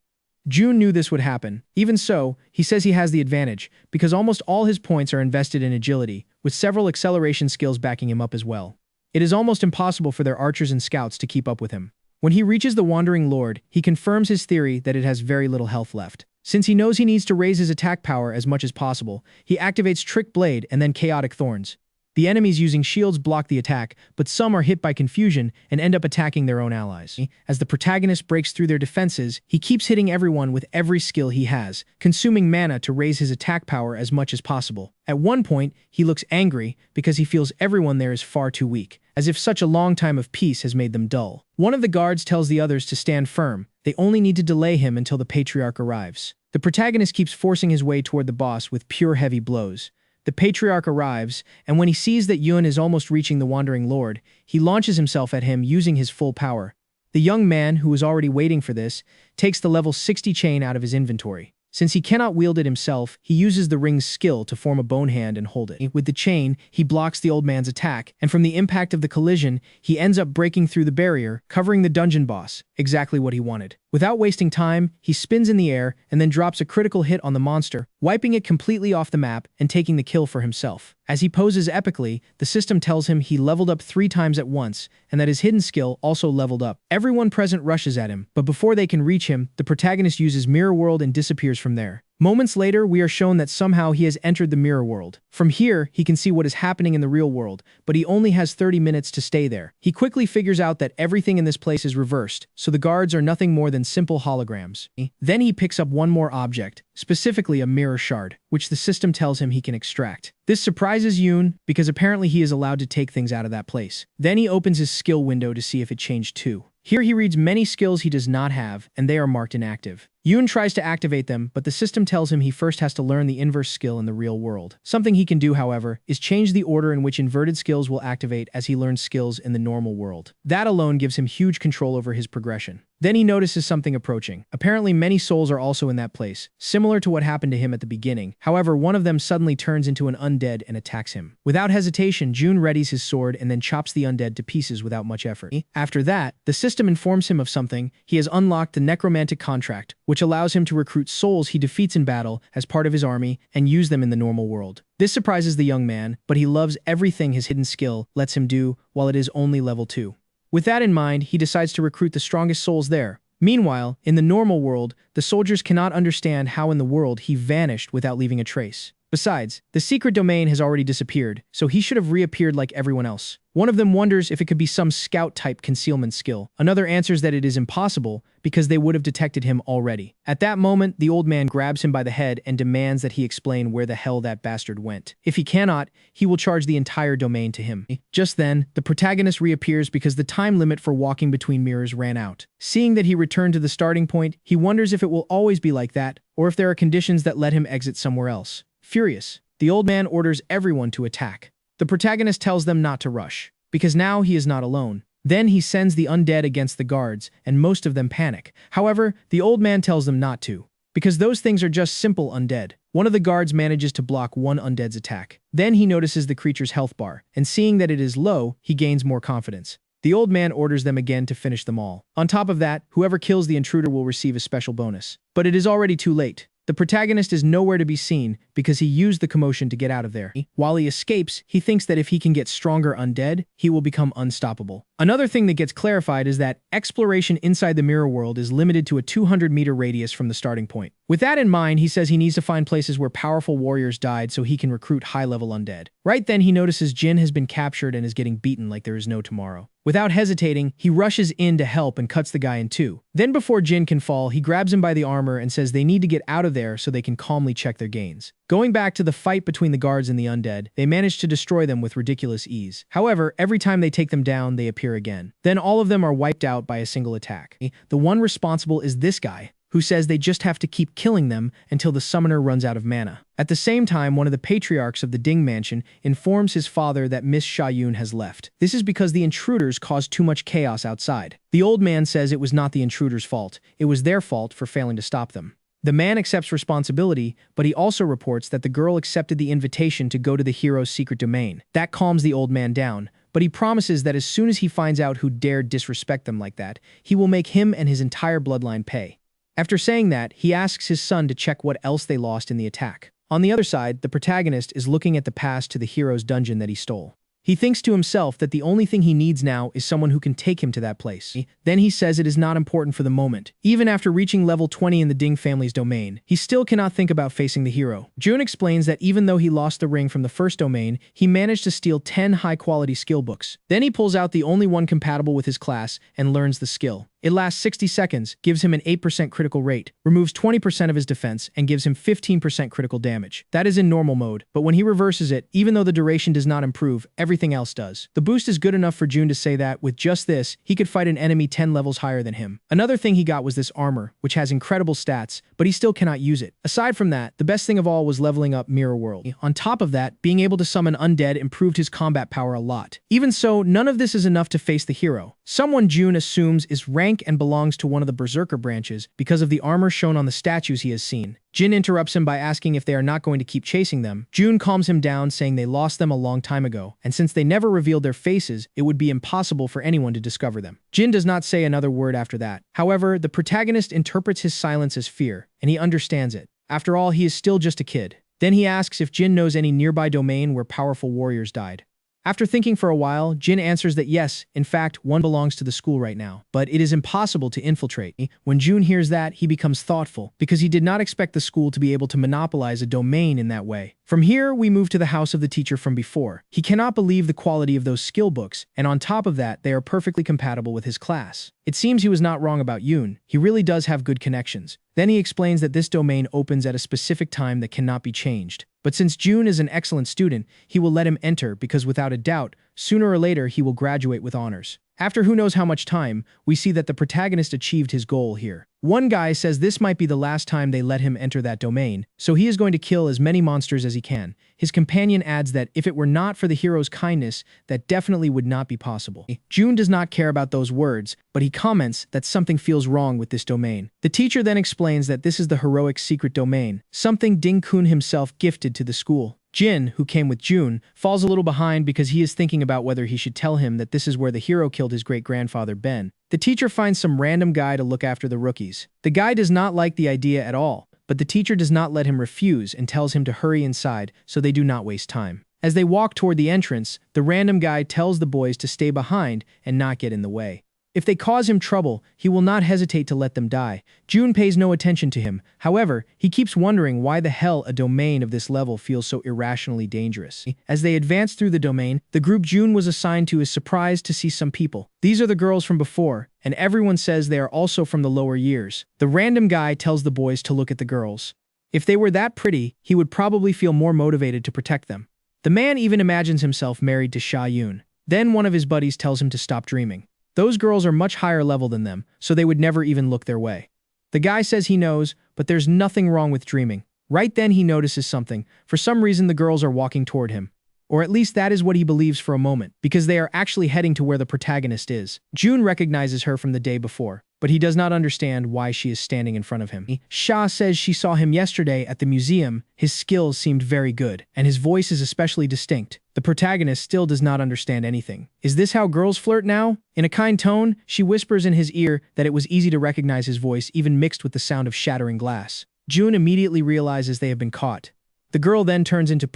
Jun knew this would happen. Even so, he says he has the advantage, because almost all his points are invested in agility, with several acceleration skills backing him up as well. It is almost impossible for their archers and scouts to keep up with him. When he reaches the Wandering Lord, he confirms his theory that it has very little health left. Since he knows he needs to raise his attack power as much as possible, he activates Trick Blade and then Chaotic Thorns. The enemies using shields block the attack, but some are hit by confusion and end up attacking their own allies. As the protagonist breaks through their defenses, he keeps hitting everyone with every skill he has, consuming mana to raise his attack power as much as possible. At one point, he looks angry because he feels everyone there is far too weak, as if such a long time of peace has made them dull. One of the guards tells the others to stand firm. They only need to delay him until the patriarch arrives. The protagonist keeps forcing his way toward the boss with pure heavy blows. The patriarch arrives, and when he sees that Yun is almost reaching the Wandering Lord, he launches himself at him using his full power. The young man, who was already waiting for this, takes the level 60 chain out of his inventory. Since he cannot wield it himself, he uses the ring's skill to form a bone hand and hold it. With the chain, he blocks the old man's attack, and from the impact of the collision, he ends up breaking through the barrier, covering the dungeon boss, exactly what he wanted. Without wasting time, he spins in the air and then drops a critical hit on the monster, wiping it completely off the map and taking the kill for himself. As he poses epically, the system tells him he leveled up 3 times at once, and that his hidden skill also leveled up. Everyone present rushes at him, but before they can reach him, the protagonist uses Mirror World and disappears from there. Moments later, we are shown that somehow he has entered the mirror world. From here, he can see what is happening in the real world, but he only has 30 minutes to stay there. He quickly figures out that everything in this place is reversed, so the guards are nothing more than simple holograms. Then he picks up one more object, specifically a mirror shard, which the system tells him he can extract. This surprises Yoon, because apparently he is allowed to take things out of that place. Then he opens his skill window to see if it changed too. Here he reads many skills he does not have, and they are marked inactive. Yoon tries to activate them, but the system tells him he first has to learn the inverse skill in the real world. Something he can do, however, is change the order in which inverted skills will activate as he learns skills in the normal world. That alone gives him huge control over his progression. Then he notices something approaching. Apparently many souls are also in that place, similar to what happened to him at the beginning. However, one of them suddenly turns into an undead and attacks him. Without hesitation, Jun readies his sword and then chops the undead to pieces without much effort. After that, the system informs him of something. He has unlocked the necromantic contract, which allows him to recruit souls he defeats in battle as part of his army and use them in the normal world. This surprises the young man, but he loves everything his hidden skill lets him do while it is only level 2. With that in mind, he decides to recruit the strongest souls there. Meanwhile, in the normal world, the soldiers cannot understand how in the world he vanished without leaving a trace. Besides, the secret domain has already disappeared, so he should have reappeared like everyone else. One of them wonders if it could be some scout-type concealment skill. Another answers that it is impossible because they would have detected him already. At that moment, the old man grabs him by the head and demands that he explain where the hell that bastard went. If he cannot, he will charge the entire domain to him. Just then, the protagonist reappears because the time limit for walking between mirrors ran out. Seeing that he returned to the starting point, he wonders if it will always be like that, or if there are conditions that let him exit somewhere else. Furious, the old man orders everyone to attack. The protagonist tells them not to rush, because now he is not alone. Then he sends the undead against the guards, and most of them panic. However, the old man tells them not to, because those things are just simple undead. One of the guards manages to block one undead's attack. Then he notices the creature's health bar, and seeing that it is low, he gains more confidence. The old man orders them again to finish them all. On top of that, whoever kills the intruder will receive a special bonus. But it is already too late. The protagonist is nowhere to be seen because he used the commotion to get out of there. While he escapes, he thinks that if he can get stronger undead, he will become unstoppable. Another thing that gets clarified is that exploration inside the mirror world is limited to a 200-meter radius from the starting point. With that in mind, he says he needs to find places where powerful warriors died so he can recruit high-level undead. Right then, he notices Jin has been captured and is getting beaten like there is no tomorrow. Without hesitating, he rushes in to help and cuts the guy in two. Then before Jin can fall, he grabs him by the armor and says they need to get out of there so they can calmly check their gains. Going back to the fight between the guards and the undead, they manage to destroy them with ridiculous ease. However, every time they take them down, they appear again. Then all of them are wiped out by a single attack. The one responsible is this guy, who says they just have to keep killing them until the summoner runs out of mana. At the same time, one of the patriarchs of the Ding Mansion informs his father that Miss Sha-Yun has left. This is because the intruders caused too much chaos outside. The old man says it was not the intruders' fault, it was their fault for failing to stop them. The man accepts responsibility, but he also reports that the girl accepted the invitation to go to the hero's secret domain. That calms the old man down, but he promises that as soon as he finds out who dared disrespect them like that, he will make him and his entire bloodline pay. After saying that, he asks his son to check what else they lost in the attack. On the other side, the protagonist is looking at the pass to the hero's dungeon that he stole. He thinks to himself that the only thing he needs now is someone who can take him to that place. Then he says it is not important for the moment. Even after reaching level 20 in the Ding family's domain, he still cannot think about facing the hero. Jun explains that even though he lost the ring from the first domain, he managed to steal 10 high-quality skill books. Then he pulls out the only one compatible with his class and learns the skill. It lasts 60 seconds, gives him an 8% critical rate, removes 20% of his defense, and gives him 15% critical damage. That is in normal mode, but when he reverses it, even though the duration does not improve, everything else does. The boost is good enough for Jun to say that, with just this, he could fight an enemy 10 levels higher than him. Another thing he got was this armor, which has incredible stats, but he still cannot use it. Aside from that, the best thing of all was leveling up Mirror World. On top of that, being able to summon undead improved his combat power a lot. Even so, none of this is enough to face the hero. Someone Jun assumes is rank and belongs to one of the Berserker branches because of the armor shown on the statues he has seen. Jin interrupts him by asking if they are not going to keep chasing them. Jun calms him down, saying they lost them a long time ago, and since they never revealed their faces, it would be impossible for anyone to discover them. Jin does not say another word after that. However, the protagonist interprets his silence as fear, and he understands it. After all, he is still just a kid. Then he asks if Jin knows any nearby domain where powerful warriors died. After thinking for a while, Jin answers that yes, in fact, one belongs to the school right now, but it is impossible to infiltrate. When Jun hears that, he becomes thoughtful, because he did not expect the school to be able to monopolize a domain in that way. From here, we move to the house of the teacher from before. He cannot believe the quality of those skill books, and on top of that, they are perfectly compatible with his class. It seems he was not wrong about Yoon. He really does have good connections. Then he explains that this domain opens at a specific time that cannot be changed. But since Jun is an excellent student, he will let him enter because without a doubt, sooner or later he will graduate with honors. After who knows how much time, we see that the protagonist achieved his goal here. One guy says this might be the last time they let him enter that domain, so he is going to kill as many monsters as he can. His companion adds that if it were not for the hero's kindness, that definitely would not be possible. Jun does not care about those words, but he comments that something feels wrong with this domain. The teacher then explains that this is the heroic secret domain, something Ding-kun himself gifted to the school. Jin, who came with Jun, falls a little behind because he is thinking about whether he should tell him that this is where the hero killed his great-grandfather Ben. The teacher finds some random guy to look after the rookies. The guy does not like the idea at all, but the teacher does not let him refuse and tells him to hurry inside so they do not waste time. As they walk toward the entrance, the random guy tells the boys to stay behind and not get in the way. If they cause him trouble, he will not hesitate to let them die. Jun pays no attention to him. However, he keeps wondering why the hell a domain of this level feels so irrationally dangerous. As they advance through the domain, the group Jun was assigned to is surprised to see some people. These are the girls from before, and everyone says they are also from the lower years. The random guy tells the boys to look at the girls. If they were that pretty, he would probably feel more motivated to protect them. The man even imagines himself married to Sha Yun. Then one of his buddies tells him to stop dreaming. Those girls are much higher level than them, so they would never even look their way. The guy says he knows, but there's nothing wrong with dreaming. Right then he notices something. For some reason the girls are walking toward him. Or at least that is what he believes for a moment, because they are actually heading to where the protagonist is. Jun recognizes her from the day before, but he does not understand why she is standing in front of him. Sha says she saw him yesterday at the museum. His skills seemed very good, and his voice is especially distinct. The protagonist still does not understand anything. Is this how girls flirt now? In a kind tone, she whispers in his ear that it was easy to recognize his voice even mixed with the sound of shattering glass. Jun immediately realizes they have been caught. The girl then turns into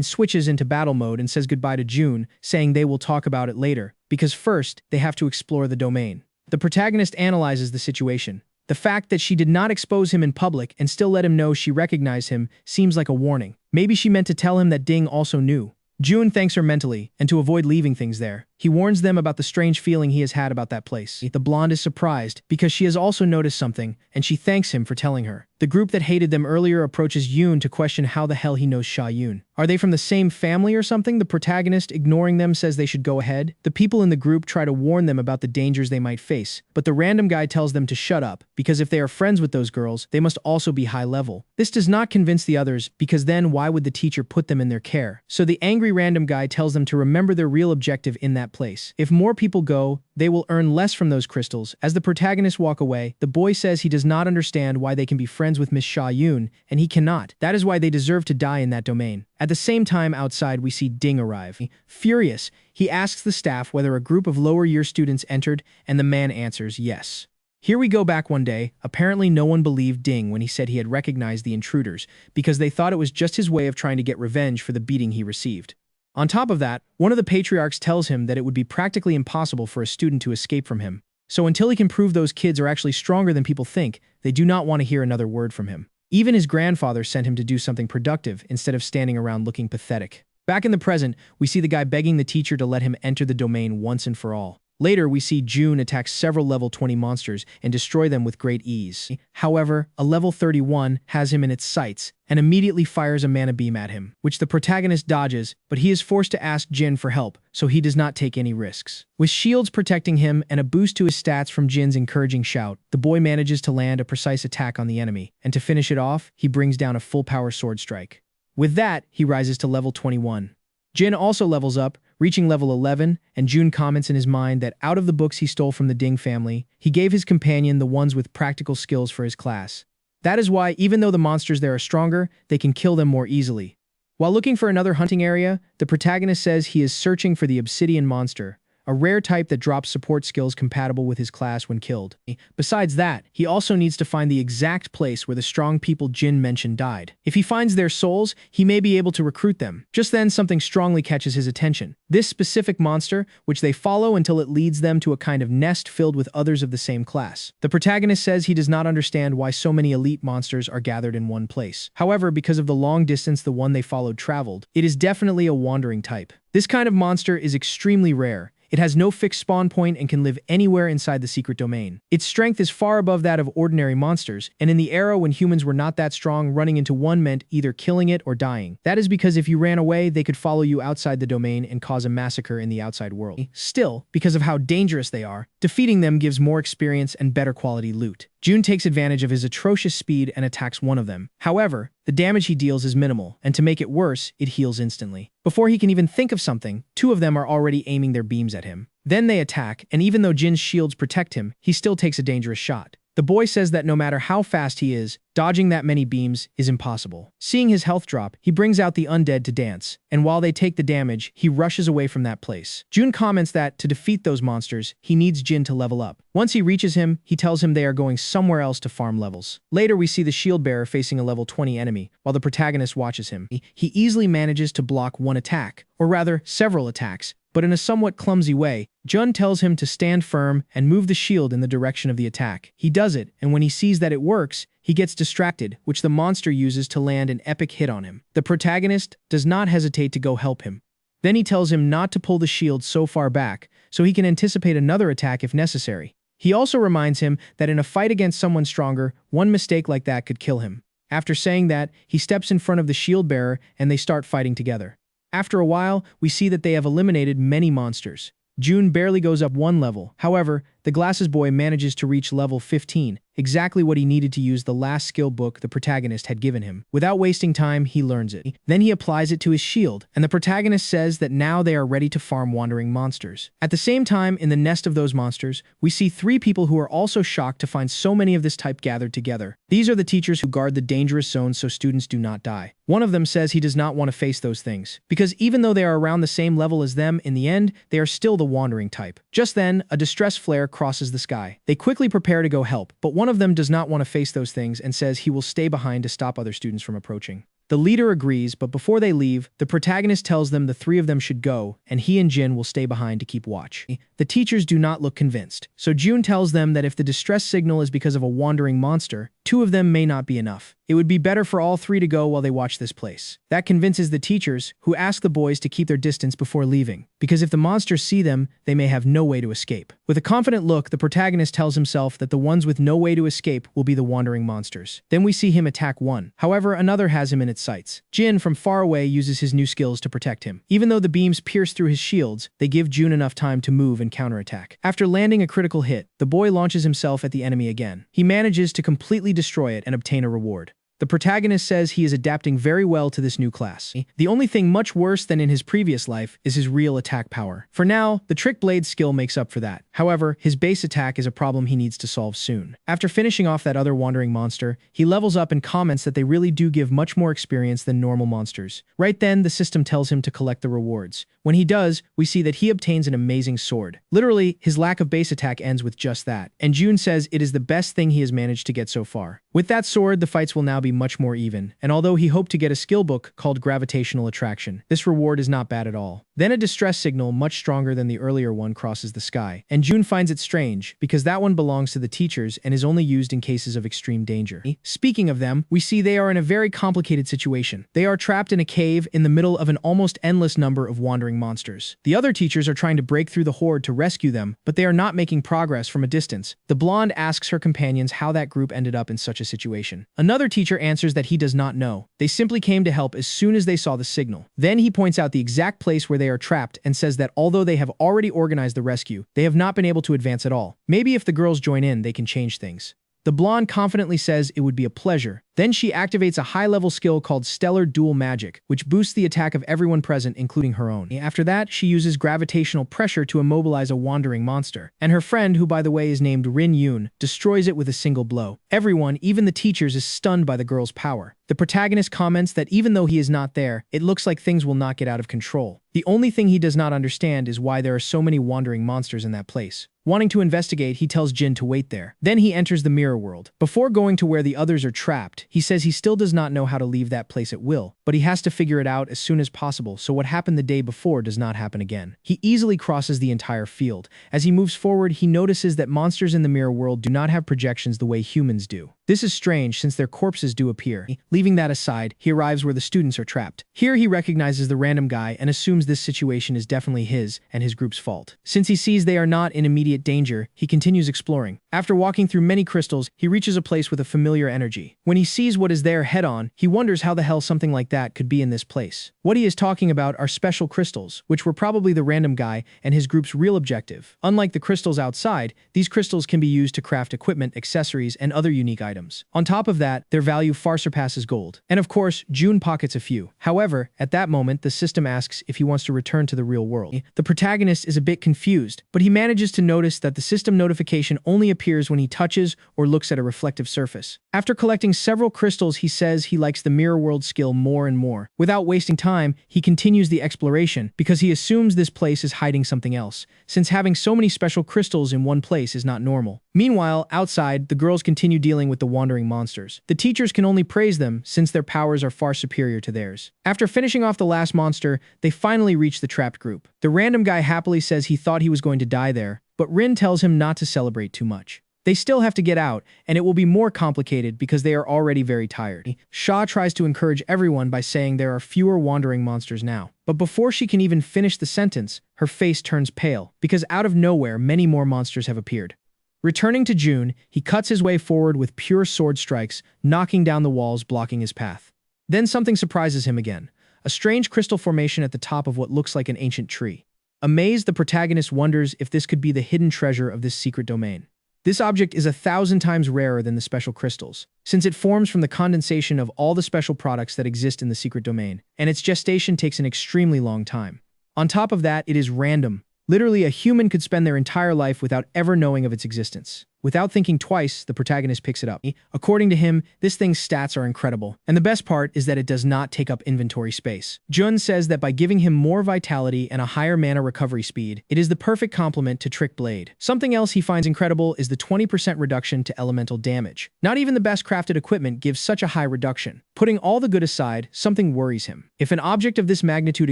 switches into battle mode and says goodbye to Jun, saying they will talk about it later, because first, they have to explore the domain. The protagonist analyzes the situation. The fact that she did not expose him in public and still let him know she recognized him seems like a warning. Maybe she meant to tell him that Ding also knew. Jun thanks her mentally, and to avoid leaving things there, he warns them about the strange feeling he has had about that place. The blonde is surprised, because she has also noticed something, and she thanks him for telling her. The group that hated them earlier approaches Yoon to question how the hell he knows Sha Yoon. Are they from the same family or something? The protagonist, ignoring them, says they should go ahead. The people in the group try to warn them about the dangers they might face, but the random guy tells them to shut up, because if they are friends with those girls, they must also be high level. This does not convince the others, because then why would the teacher put them in their care? So the angry random guy tells them to remember their real objective in that place. If more people go, they will earn less from those crystals. As the protagonists walk away, the boy says he does not understand why they can be friends with Miss Sha Yoon, and he cannot. That is why they deserve to die in that domain. At the same time, outside, we see Ding arrive. Furious, he asks the staff whether a group of lower year students entered, and the man answers yes. Here we go back one day. Apparently no one believed Ding when he said he had recognized the intruders, because they thought it was just his way of trying to get revenge for the beating he received. On top of that, one of the patriarchs tells him that it would be practically impossible for a student to escape from him. So until he can prove those kids are actually stronger than people think, they do not want to hear another word from him. Even his grandfather sent him to do something productive instead of standing around looking pathetic. Back in the present, we see the guy begging the teacher to let him enter the domain once and for all. Later, we see June attack several level 20 monsters and destroy them with great ease. However, a level 31 has him in its sights and immediately fires a mana beam at him, which the protagonist dodges, but he is forced to ask Jin for help, so he does not take any risks. With shields protecting him and a boost to his stats from Jin's encouraging shout, the boy manages to land a precise attack on the enemy, and to finish it off, he brings down a full-power sword strike. With that, he rises to level 21. Jin also levels up, reaching level 11, and June comments in his mind that out of the books he stole from the Ding family, he gave his companion the ones with practical skills for his class. That is why, even though the monsters there are stronger, they can kill them more easily. While looking for another hunting area, the protagonist says he is searching for the obsidian monster, a rare type that drops support skills compatible with his class when killed. Besides that, he also needs to find the exact place where the strong people Jin mentioned died. If he finds their souls, he may be able to recruit them. Just then, something strongly catches his attention. This specific monster, which they follow until it leads them to a kind of nest filled with others of the same class. The protagonist says he does not understand why so many elite monsters are gathered in one place. However, because of the long distance the one they followed traveled, it is definitely a wandering type. This kind of monster is extremely rare. It has no fixed spawn point and can live anywhere inside the secret domain. Its strength is far above that of ordinary monsters, and in the era when humans were not that strong, running into one meant either killing it or dying. That is because if you ran away, they could follow you outside the domain and cause a massacre in the outside world. Still, because of how dangerous they are, defeating them gives more experience and better quality loot. June takes advantage of his atrocious speed and attacks one of them. However, the damage he deals is minimal, and to make it worse, it heals instantly. Before he can even think of something, two of them are already aiming their beams at him. Then they attack, and even though Jin's shields protect him, he still takes a dangerous shot. The boy says that no matter how fast he is, dodging that many beams is impossible. Seeing his health drop, he brings out the undead to dance, and while they take the damage, he rushes away from that place. June comments that, to defeat those monsters, he needs Jin to level up. Once he reaches him, he tells him they are going somewhere else to farm levels. Later, we see the shield bearer facing a level 20 enemy, while the protagonist watches him. He easily manages to block one attack, or rather, several attacks, but in a somewhat clumsy way. Jun tells him to stand firm and move the shield in the direction of the attack. He does it, and when he sees that it works, he gets distracted, which the monster uses to land an epic hit on him. The protagonist does not hesitate to go help him. Then he tells him not to pull the shield so far back, so he can anticipate another attack if necessary. He also reminds him that in a fight against someone stronger, one mistake like that could kill him. After saying that, he steps in front of the shield bearer and they start fighting together. After a while, we see that they have eliminated many monsters. June barely goes up one level. However, the Glasses Boy manages to reach level 15, exactly what he needed to use the last skill book the protagonist had given him. Without wasting time, he learns it. Then he applies it to his shield, and the protagonist says that now they are ready to farm wandering monsters. At the same time, in the nest of those monsters, we see three people who are also shocked to find so many of this type gathered together. These are the teachers who guard the dangerous zones so students do not die. One of them says he does not want to face those things, because even though they are around the same level as them, in the end, they are still the wandering type. Just then, a distress flare crosses the sky. They quickly prepare to go help, but one of them does not want to face those things and says he will stay behind to stop other students from approaching. The leader agrees, but before they leave, the protagonist tells them the three of them should go, and he and Jin will stay behind to keep watch. The teachers do not look convinced, so June tells them that if the distress signal is because of a wandering monster, two of them may not be enough. It would be better for all three to go while they watch this place. That convinces the teachers, who ask the boys to keep their distance before leaving, because if the monsters see them, they may have no way to escape. With a confident look, the protagonist tells himself that the ones with no way to escape will be the wandering monsters. Then we see him attack one. However, another has him in its sights. Jin, from far away, uses his new skills to protect him. Even though the beams pierce through his shields, they give June enough time to move and counterattack. After landing a critical hit, the boy launches himself at the enemy again. He manages to completely destroy it and obtain a reward. The protagonist says he is adapting very well to this new class. The only thing much worse than in his previous life is his real attack power. For now, the Trick Blade skill makes up for that. However, his base attack is a problem he needs to solve soon. After finishing off that other wandering monster, he levels up and comments that they really do give much more experience than normal monsters. Right then, the system tells him to collect the rewards. When he does, we see that he obtains an amazing sword. Literally, his lack of base attack ends with just that, and June says it is the best thing he has managed to get so far. With that sword, the fights will now be much more even, and although he hoped to get a skill book called Gravitational Attraction, this reward is not bad at all. Then a distress signal much stronger than the earlier one crosses the sky, and June finds it strange because that one belongs to the teachers and is only used in cases of extreme danger. Speaking of them, we see they are in a very complicated situation. They are trapped in a cave in the middle of an almost endless number of wandering monsters. The other teachers are trying to break through the horde to rescue them, but they are not making progress from a distance. The blonde asks her companions how that group ended up in such a situation. Another teacher answers that he does not know. They simply came to help as soon as they saw the signal. Then he points out the exact place where they are trapped and says that although they have already organized the rescue, they have not been able to advance at all. Maybe if the girls join in, they can change things. The blonde confidently says it would be a pleasure. Then she activates a high-level skill called Stellar Dual Magic, which boosts the attack of everyone present, including her own. After that, she uses gravitational pressure to immobilize a wandering monster. And her friend, who by the way is named Rin Yoon, destroys it with a single blow. Everyone, even the teachers, is stunned by the girl's power. The protagonist comments that even though he is not there, it looks like things will not get out of control. The only thing he does not understand is why there are so many wandering monsters in that place. Wanting to investigate, he tells Jin to wait there. Then he enters the mirror world. Before going to where the others are trapped, he says he still does not know how to leave that place at will, but he has to figure it out as soon as possible so what happened the day before does not happen again. He easily crosses the entire field. As he moves forward, he notices that monsters in the mirror world do not have projections the way humans do. This is strange since their corpses do appear. Leaving that aside, he arrives where the students are trapped. Here he recognizes the random guy and assumes this situation is definitely his and his group's fault. Since he sees they are not in immediate danger, he continues exploring. After walking through many crystals, he reaches a place with a familiar energy. When he sees what is there head-on, he wonders how the hell something like that could be in this place. What he is talking about are special crystals, which were probably the random guy and his group's real objective. Unlike the crystals outside, these crystals can be used to craft equipment, accessories, and other unique items. On top of that, their value far surpasses gold. And of course, June pockets a few. However, at that moment, the system asks if he wants to return to the real world. The protagonist is a bit confused, but he manages to notice that the system notification only appears when he touches or looks at a reflective surface. After collecting several crystals, he says he likes the mirror world skill more and more. Without wasting time, he continues the exploration because he assumes this place is hiding something else, since having so many special crystals in one place is not normal. Meanwhile, outside, the girls continue dealing with the wandering monsters. The teachers can only praise them since their powers are far superior to theirs. After finishing off the last monster, they finally reach the trapped group. The random guy happily says he thought he was going to die there, but Rin tells him not to celebrate too much. They still have to get out, and it will be more complicated because they are already very tired. Shaw tries to encourage everyone by saying there are fewer wandering monsters now. But before she can even finish the sentence, her face turns pale, because out of nowhere many more monsters have appeared. Returning to June, he cuts his way forward with pure sword strikes, knocking down the walls blocking his path. Then something surprises him again, a strange crystal formation at the top of what looks like an ancient tree. Amazed, the protagonist wonders if this could be the hidden treasure of this secret domain. This object is 1,000 times rarer than the special crystals, since it forms from the condensation of all the special products that exist in the secret domain, and its gestation takes an extremely long time. On top of that, it is random. Literally, a human could spend their entire life without ever knowing of its existence. Without thinking twice, the protagonist picks it up. According to him, this thing's stats are incredible, and the best part is that it does not take up inventory space. Jun says that by giving him more vitality and a higher mana recovery speed, it is the perfect complement to Trick Blade. Something else he finds incredible is the 20% reduction to elemental damage. Not even the best crafted equipment gives such a high reduction. Putting all the good aside, something worries him. If an object of this magnitude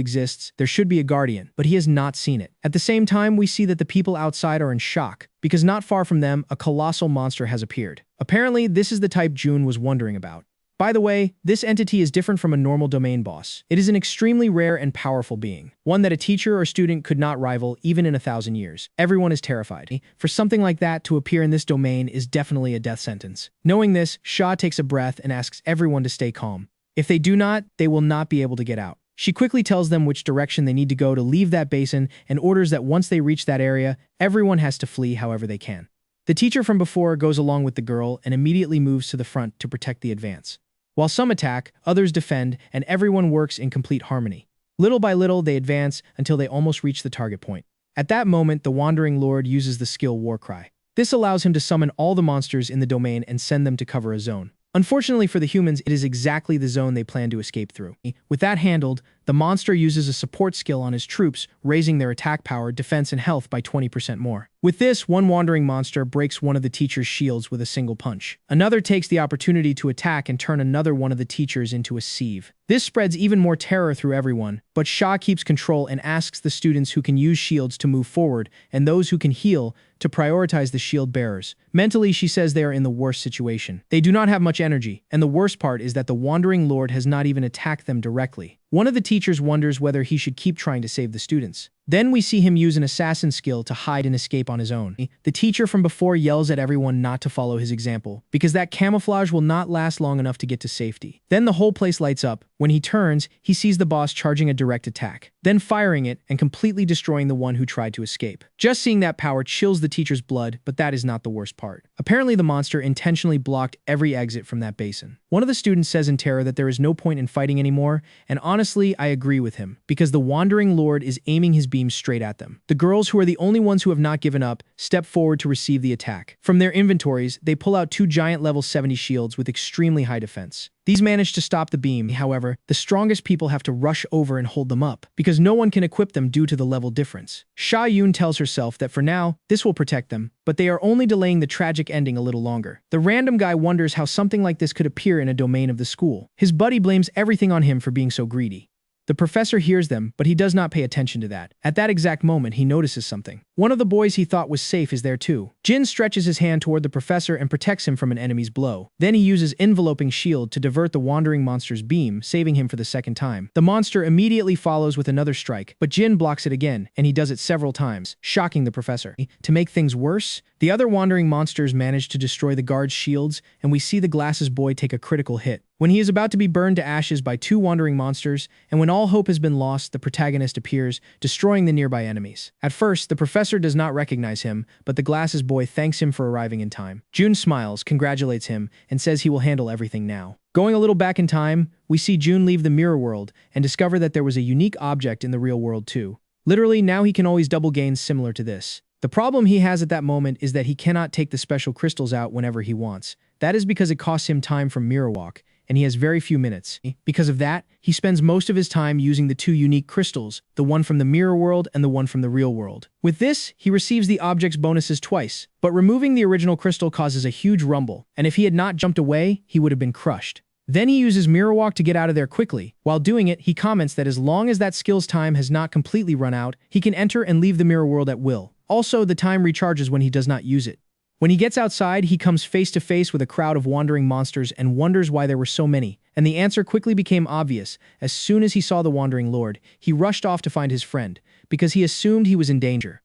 exists, there should be a guardian, but he has not seen it. At the same time, we see that the people outside are in shock, because not far from them, a colossal monster has appeared. Apparently, this is the type June was wondering about. By the way, this entity is different from a normal domain boss. It is an extremely rare and powerful being, one that a teacher or student could not rival even in 1,000 years. Everyone is terrified. For something like that to appear in this domain is definitely a death sentence. Knowing this, Shaw takes a breath and asks everyone to stay calm. If they do not, they will not be able to get out. She quickly tells them which direction they need to go to leave that basin and orders that once they reach that area, everyone has to flee however they can. The teacher from before goes along with the girl and immediately moves to the front to protect the advance. While some attack, others defend, and everyone works in complete harmony. Little by little, they advance until they almost reach the target point. At that moment, the Wandering Lord uses the skill Warcry. This allows him to summon all the monsters in the domain and send them to cover a zone. Unfortunately for the humans, it is exactly the zone they plan to escape through. With that handled, The monster uses a support skill on his troops, raising their attack power, defense, and health by 20% more. With this, one wandering monster breaks one of the teacher's shields with a single punch. Another takes the opportunity to attack and turn another one of the teachers into a sieve. This spreads even more terror through everyone, but Sha keeps control and asks the students who can use shields to move forward and those who can heal to prioritize the shield bearers. Mentally, she says they are in the worst situation. They do not have much energy, and the worst part is that the Wandering Lord has not even attacked them directly. One of the teachers wonders whether he should keep trying to save the students. Then we see him use an assassin skill to hide and escape on his own. The teacher from before yells at everyone not to follow his example, because that camouflage will not last long enough to get to safety. Then the whole place lights up. When he turns, he sees the boss charging a direct attack, then firing it and completely destroying the one who tried to escape. Just seeing that power chills the teacher's blood, but that is not the worst part. Apparently the monster intentionally blocked every exit from that basin. One of the students says in terror that there is no point in fighting anymore, and honestly, I agree with him, because the Wandering Lord is aiming his beams straight at them. The girls, who are the only ones who have not given up, step forward to receive the attack. From their inventories, they pull out 2 giant level 70 shields with extremely high defense. These manage to stop the beam. However, the strongest people have to rush over and hold them up, because no one can equip them due to the level difference. Sha Yun tells herself that for now, this will protect them, but they are only delaying the tragic ending a little longer. The random guy wonders how something like this could appear in a domain of the school. His buddy blames everything on him for being so greedy. The professor hears them, but he does not pay attention to that. At that exact moment, he notices something. One of the boys he thought was safe is there too. Jin stretches his hand toward the professor and protects him from an enemy's blow. Then he uses enveloping shield to divert the wandering monster's beam, saving him for the second time. The monster immediately follows with another strike, but Jin blocks it again, and he does it several times, shocking the professor. To make things worse, the other wandering monsters manage to destroy the guard's shields, and we see the glasses boy take a critical hit. When he is about to be burned to ashes by 2 wandering monsters, and when all hope has been lost, the protagonist appears, destroying the nearby enemies. At first, the professor does not recognize him, but the glasses boy thanks him for arriving in time. Jun smiles, congratulates him, and says he will handle everything now. Going a little back in time, we see Jun leave the mirror world and discover that there was a unique object in the real world too. Literally, now he can always double gains similar to this. The problem he has at that moment is that he cannot take the special crystals out whenever he wants. That is because it costs him time from mirror walk, and he has very few minutes. Because of that, he spends most of his time using the 2 unique crystals, the one from the mirror world and the one from the real world. With this, he receives the object's bonuses twice, but removing the original crystal causes a huge rumble, and if he had not jumped away, he would have been crushed. Then he uses mirror walk to get out of there quickly. While doing it, he comments that as long as that skill's time has not completely run out, he can enter and leave the mirror world at will. Also, the time recharges when he does not use it. When he gets outside, he comes face to face with a crowd of wandering monsters and wonders why there were so many. And the answer quickly became obvious. As soon as he saw the Wandering Lord, he rushed off to find his friend, because he assumed he was in danger.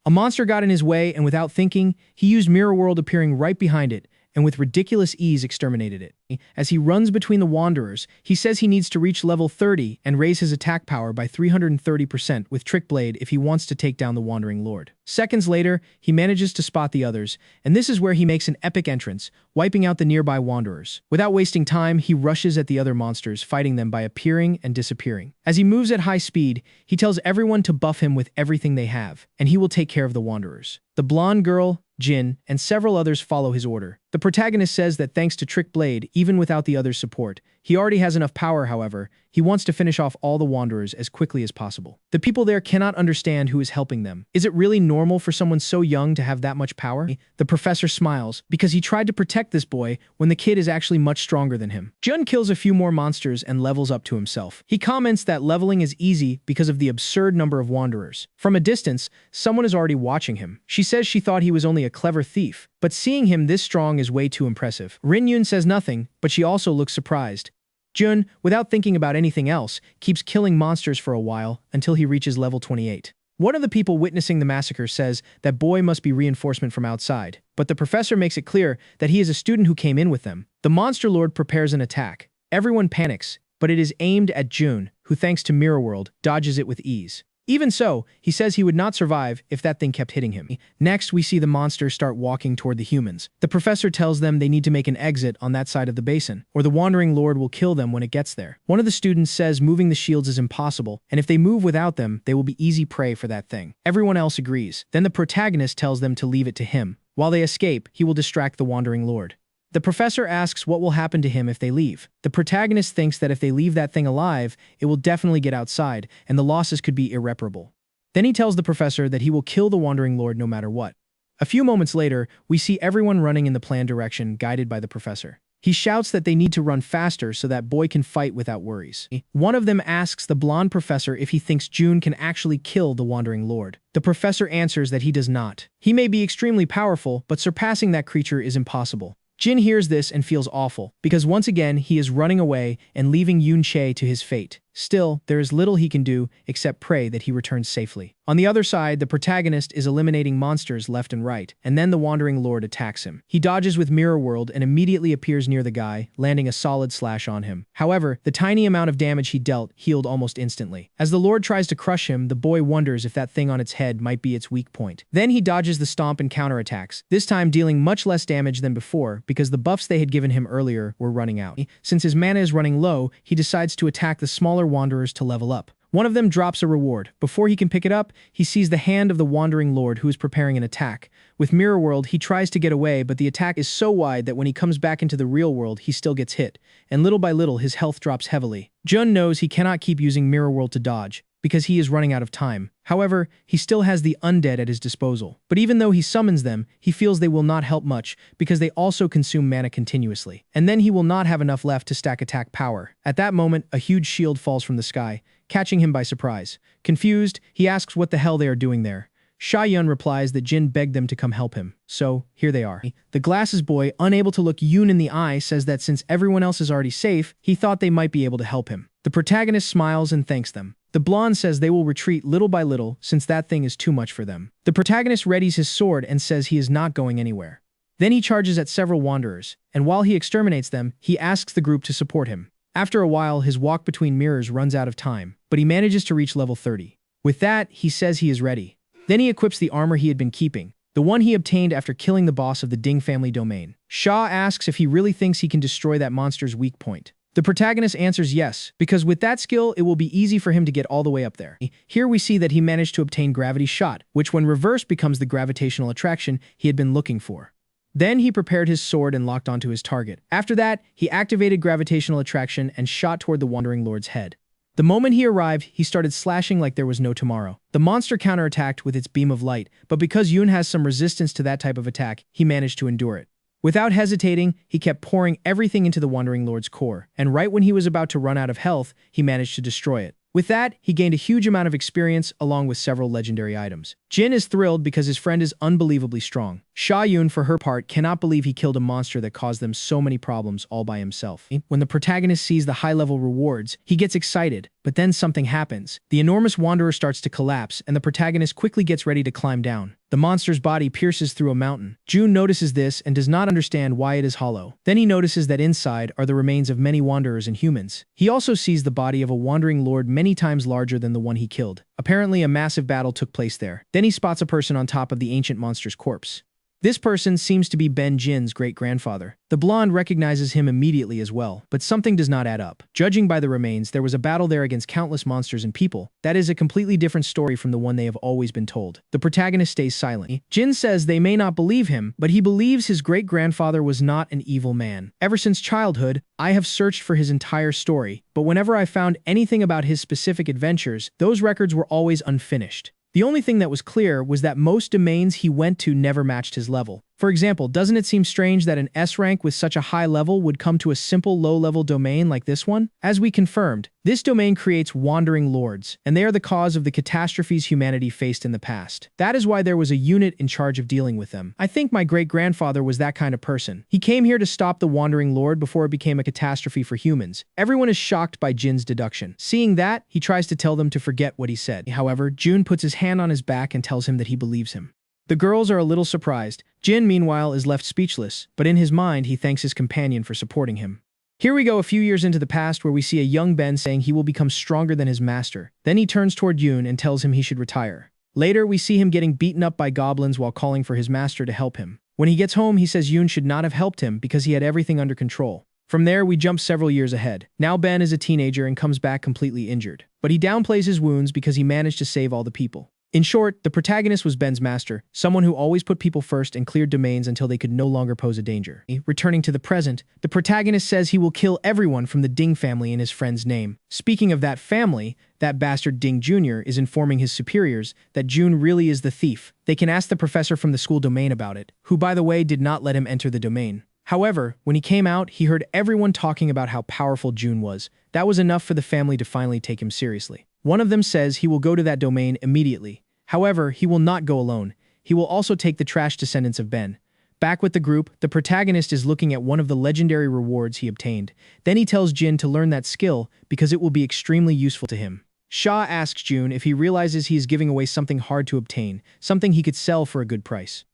A monster got in his way, and without thinking, he used Mirror World appearing right behind it, and with ridiculous ease exterminated it. As he runs between the Wanderers, he says he needs to reach level 30 and raise his attack power by 330% with Trick Blade if he wants to take down the Wandering Lord. Seconds later, he manages to spot the others, and this is where he makes an epic entrance, wiping out the nearby Wanderers. Without wasting time, he rushes at the other monsters, fighting them by appearing and disappearing. As he moves at high speed, he tells everyone to buff him with everything they have, and he will take care of the Wanderers. The blonde girl, Jin, and several others follow his order. The protagonist says that thanks to Trick Blade, even without the others' support, he already has enough power. However, he wants to finish off all the Wanderers as quickly as possible. The people there cannot understand who is helping them. Is it really normal for someone so young to have that much power? The professor smiles, because he tried to protect this boy when the kid is actually much stronger than him. Jun kills a few more monsters and levels up to himself. He comments that leveling is easy because of the absurd number of Wanderers. From a distance, someone is already watching him. She says she thought he was only a clever thief, but seeing him this strong is way too impressive. Rin Yun says nothing, but she also looks surprised. Jun, without thinking about anything else, keeps killing monsters for a while until he reaches level 28. One of the people witnessing the massacre says that boy must be reinforcement from outside, but the professor makes it clear that he is a student who came in with them. The monster lord prepares an attack. Everyone panics, but it is aimed at Jun, who thanks to Mirror World, dodges it with ease. Even so, he says he would not survive if that thing kept hitting him. Next, we see the monsters start walking toward the humans. The professor tells them they need to make an exit on that side of the basin, or the Wandering Lord will kill them when it gets there. One of the students says moving the shields is impossible, and if they move without them, they will be easy prey for that thing. Everyone else agrees. Then the protagonist tells them to leave it to him. While they escape, he will distract the Wandering Lord. The professor asks what will happen to him if they leave. The protagonist thinks that if they leave that thing alive, it will definitely get outside, and the losses could be irreparable. Then he tells the professor that he will kill the Wandering Lord no matter what. A few moments later, we see everyone running in the planned direction, guided by the professor. He shouts that they need to run faster so that boy can fight without worries. One of them asks the blonde professor if he thinks June can actually kill the Wandering Lord. The professor answers that he does not. He may be extremely powerful, but surpassing that creature is impossible. Jin hears this and feels awful, because once again he is running away and leaving Yoon Chae to his fate. Still, there is little he can do except pray that he returns safely. On the other side, the protagonist is eliminating monsters left and right, and then the Wandering Lord attacks him. He dodges with Mirror World and immediately appears near the guy, landing a solid slash on him. However, the tiny amount of damage he dealt healed almost instantly. As the Lord tries to crush him, the boy wonders if that thing on its head might be its weak point. Then he dodges the stomp and counterattacks, this time dealing much less damage than before because the buffs they had given him earlier were running out. Since his mana is running low, he decides to attack the smaller wanderers to level up. One of them drops a reward. Before he can pick it up, he sees the hand of the Wandering Lord who is preparing an attack. With Mirror World, he tries to get away, but the attack is so wide that when he comes back into the real world, he still gets hit, and little by little his health drops heavily. Jun knows he cannot keep using Mirror World to dodge, because he is running out of time. However, he still has the undead at his disposal. But even though he summons them, he feels they will not help much because they also consume mana continuously. And then he will not have enough left to stack attack power. At that moment, a huge shield falls from the sky, catching him by surprise. Confused, he asks what the hell they are doing there. Sha Yun replies that Jin begged them to come help him. So, here they are. The glasses boy, unable to look Yoon in the eye, says that since everyone else is already safe, he thought they might be able to help him. The protagonist smiles and thanks them. The blonde says they will retreat little by little since that thing is too much for them. The protagonist readies his sword and says he is not going anywhere. Then he charges at several wanderers, and while he exterminates them, he asks the group to support him. After a while, his walk between mirrors runs out of time, but he manages to reach level 30. With that, he says he is ready. Then he equips the armor he had been keeping, the one he obtained after killing the boss of the Ding family domain. Sha asks if he really thinks he can destroy that monster's weak point. The protagonist answers yes, because with that skill, it will be easy for him to get all the way up there. Here we see that he managed to obtain Gravity Shot, which when reversed becomes the gravitational attraction he had been looking for. Then he prepared his sword and locked onto his target. After that, he activated gravitational attraction and shot toward the Wandering Lord's head. The moment he arrived, he started slashing like there was no tomorrow. The monster counterattacked with its beam of light, but because Yoon has some resistance to that type of attack, he managed to endure it. Without hesitating, he kept pouring everything into the Wandering Lord's core, and right when he was about to run out of health, he managed to destroy it. With that, he gained a huge amount of experience along with several legendary items. Jin is thrilled because his friend is unbelievably strong. Sha Yun, for her part, cannot believe he killed a monster that caused them so many problems all by himself. When the protagonist sees the high-level rewards, he gets excited, but then something happens. The enormous wanderer starts to collapse, and the protagonist quickly gets ready to climb down. The monster's body pierces through a mountain. June notices this and does not understand why it is hollow. Then he notices that inside are the remains of many wanderers and humans. He also sees the body of a wandering lord many times larger than the one he killed. Apparently, a massive battle took place there. Then he spots a person on top of the ancient monster's corpse. This person seems to be Ben Jin's great-grandfather. The blonde recognizes him immediately as well, but something does not add up. Judging by the remains, there was a battle there against countless monsters and people. That is a completely different story from the one they have always been told. The protagonist stays silent. Jin says they may not believe him, but he believes his great-grandfather was not an evil man. Ever since childhood, I have searched for his entire story, but whenever I found anything about his specific adventures, those records were always unfinished. The only thing that was clear was that most domains he went to never matched his level. For example, doesn't it seem strange that an S rank with such a high level would come to a simple low-level domain like this one? As we confirmed, this domain creates wandering lords, and they are the cause of the catastrophes humanity faced in the past. That is why there was a unit in charge of dealing with them. I think my great-grandfather was that kind of person. He came here to stop the wandering lord before it became a catastrophe for humans. Everyone is shocked by Jin's deduction. Seeing that, he tries to tell them to forget what he said. However, Jun puts his hand on his back and tells him that he believes him. The girls are a little surprised. Jin, meanwhile, is left speechless, but in his mind, he thanks his companion for supporting him. Here we go a few years into the past where we see a young Ben saying he will become stronger than his master. Then he turns toward Yoon and tells him he should retire. Later, we see him getting beaten up by goblins while calling for his master to help him. When he gets home, he says Yoon should not have helped him because he had everything under control. From there, we jump several years ahead. Now Ben is a teenager and comes back completely injured. But he downplays his wounds because he managed to save all the people. In short, the protagonist was Ben's master, someone who always put people first and cleared domains until they could no longer pose a danger. Returning to the present, the protagonist says he will kill everyone from the Ding family in his friend's name. Speaking of that family, that bastard Ding Jr. is informing his superiors that June really is the thief. They can ask the professor from the school domain about it, who by the way did not let him enter the domain. However, when he came out, he heard everyone talking about how powerful June was. That was enough for the family to finally take him seriously. One of them says he will go to that domain immediately. However, he will not go alone. He will also take the trash descendants of Ben. Back with the group, the protagonist is looking at one of the legendary rewards he obtained. Then he tells Jin to learn that skill because it will be extremely useful to him. Sha asks June if he realizes he is giving away something hard to obtain, something he could sell for a good price.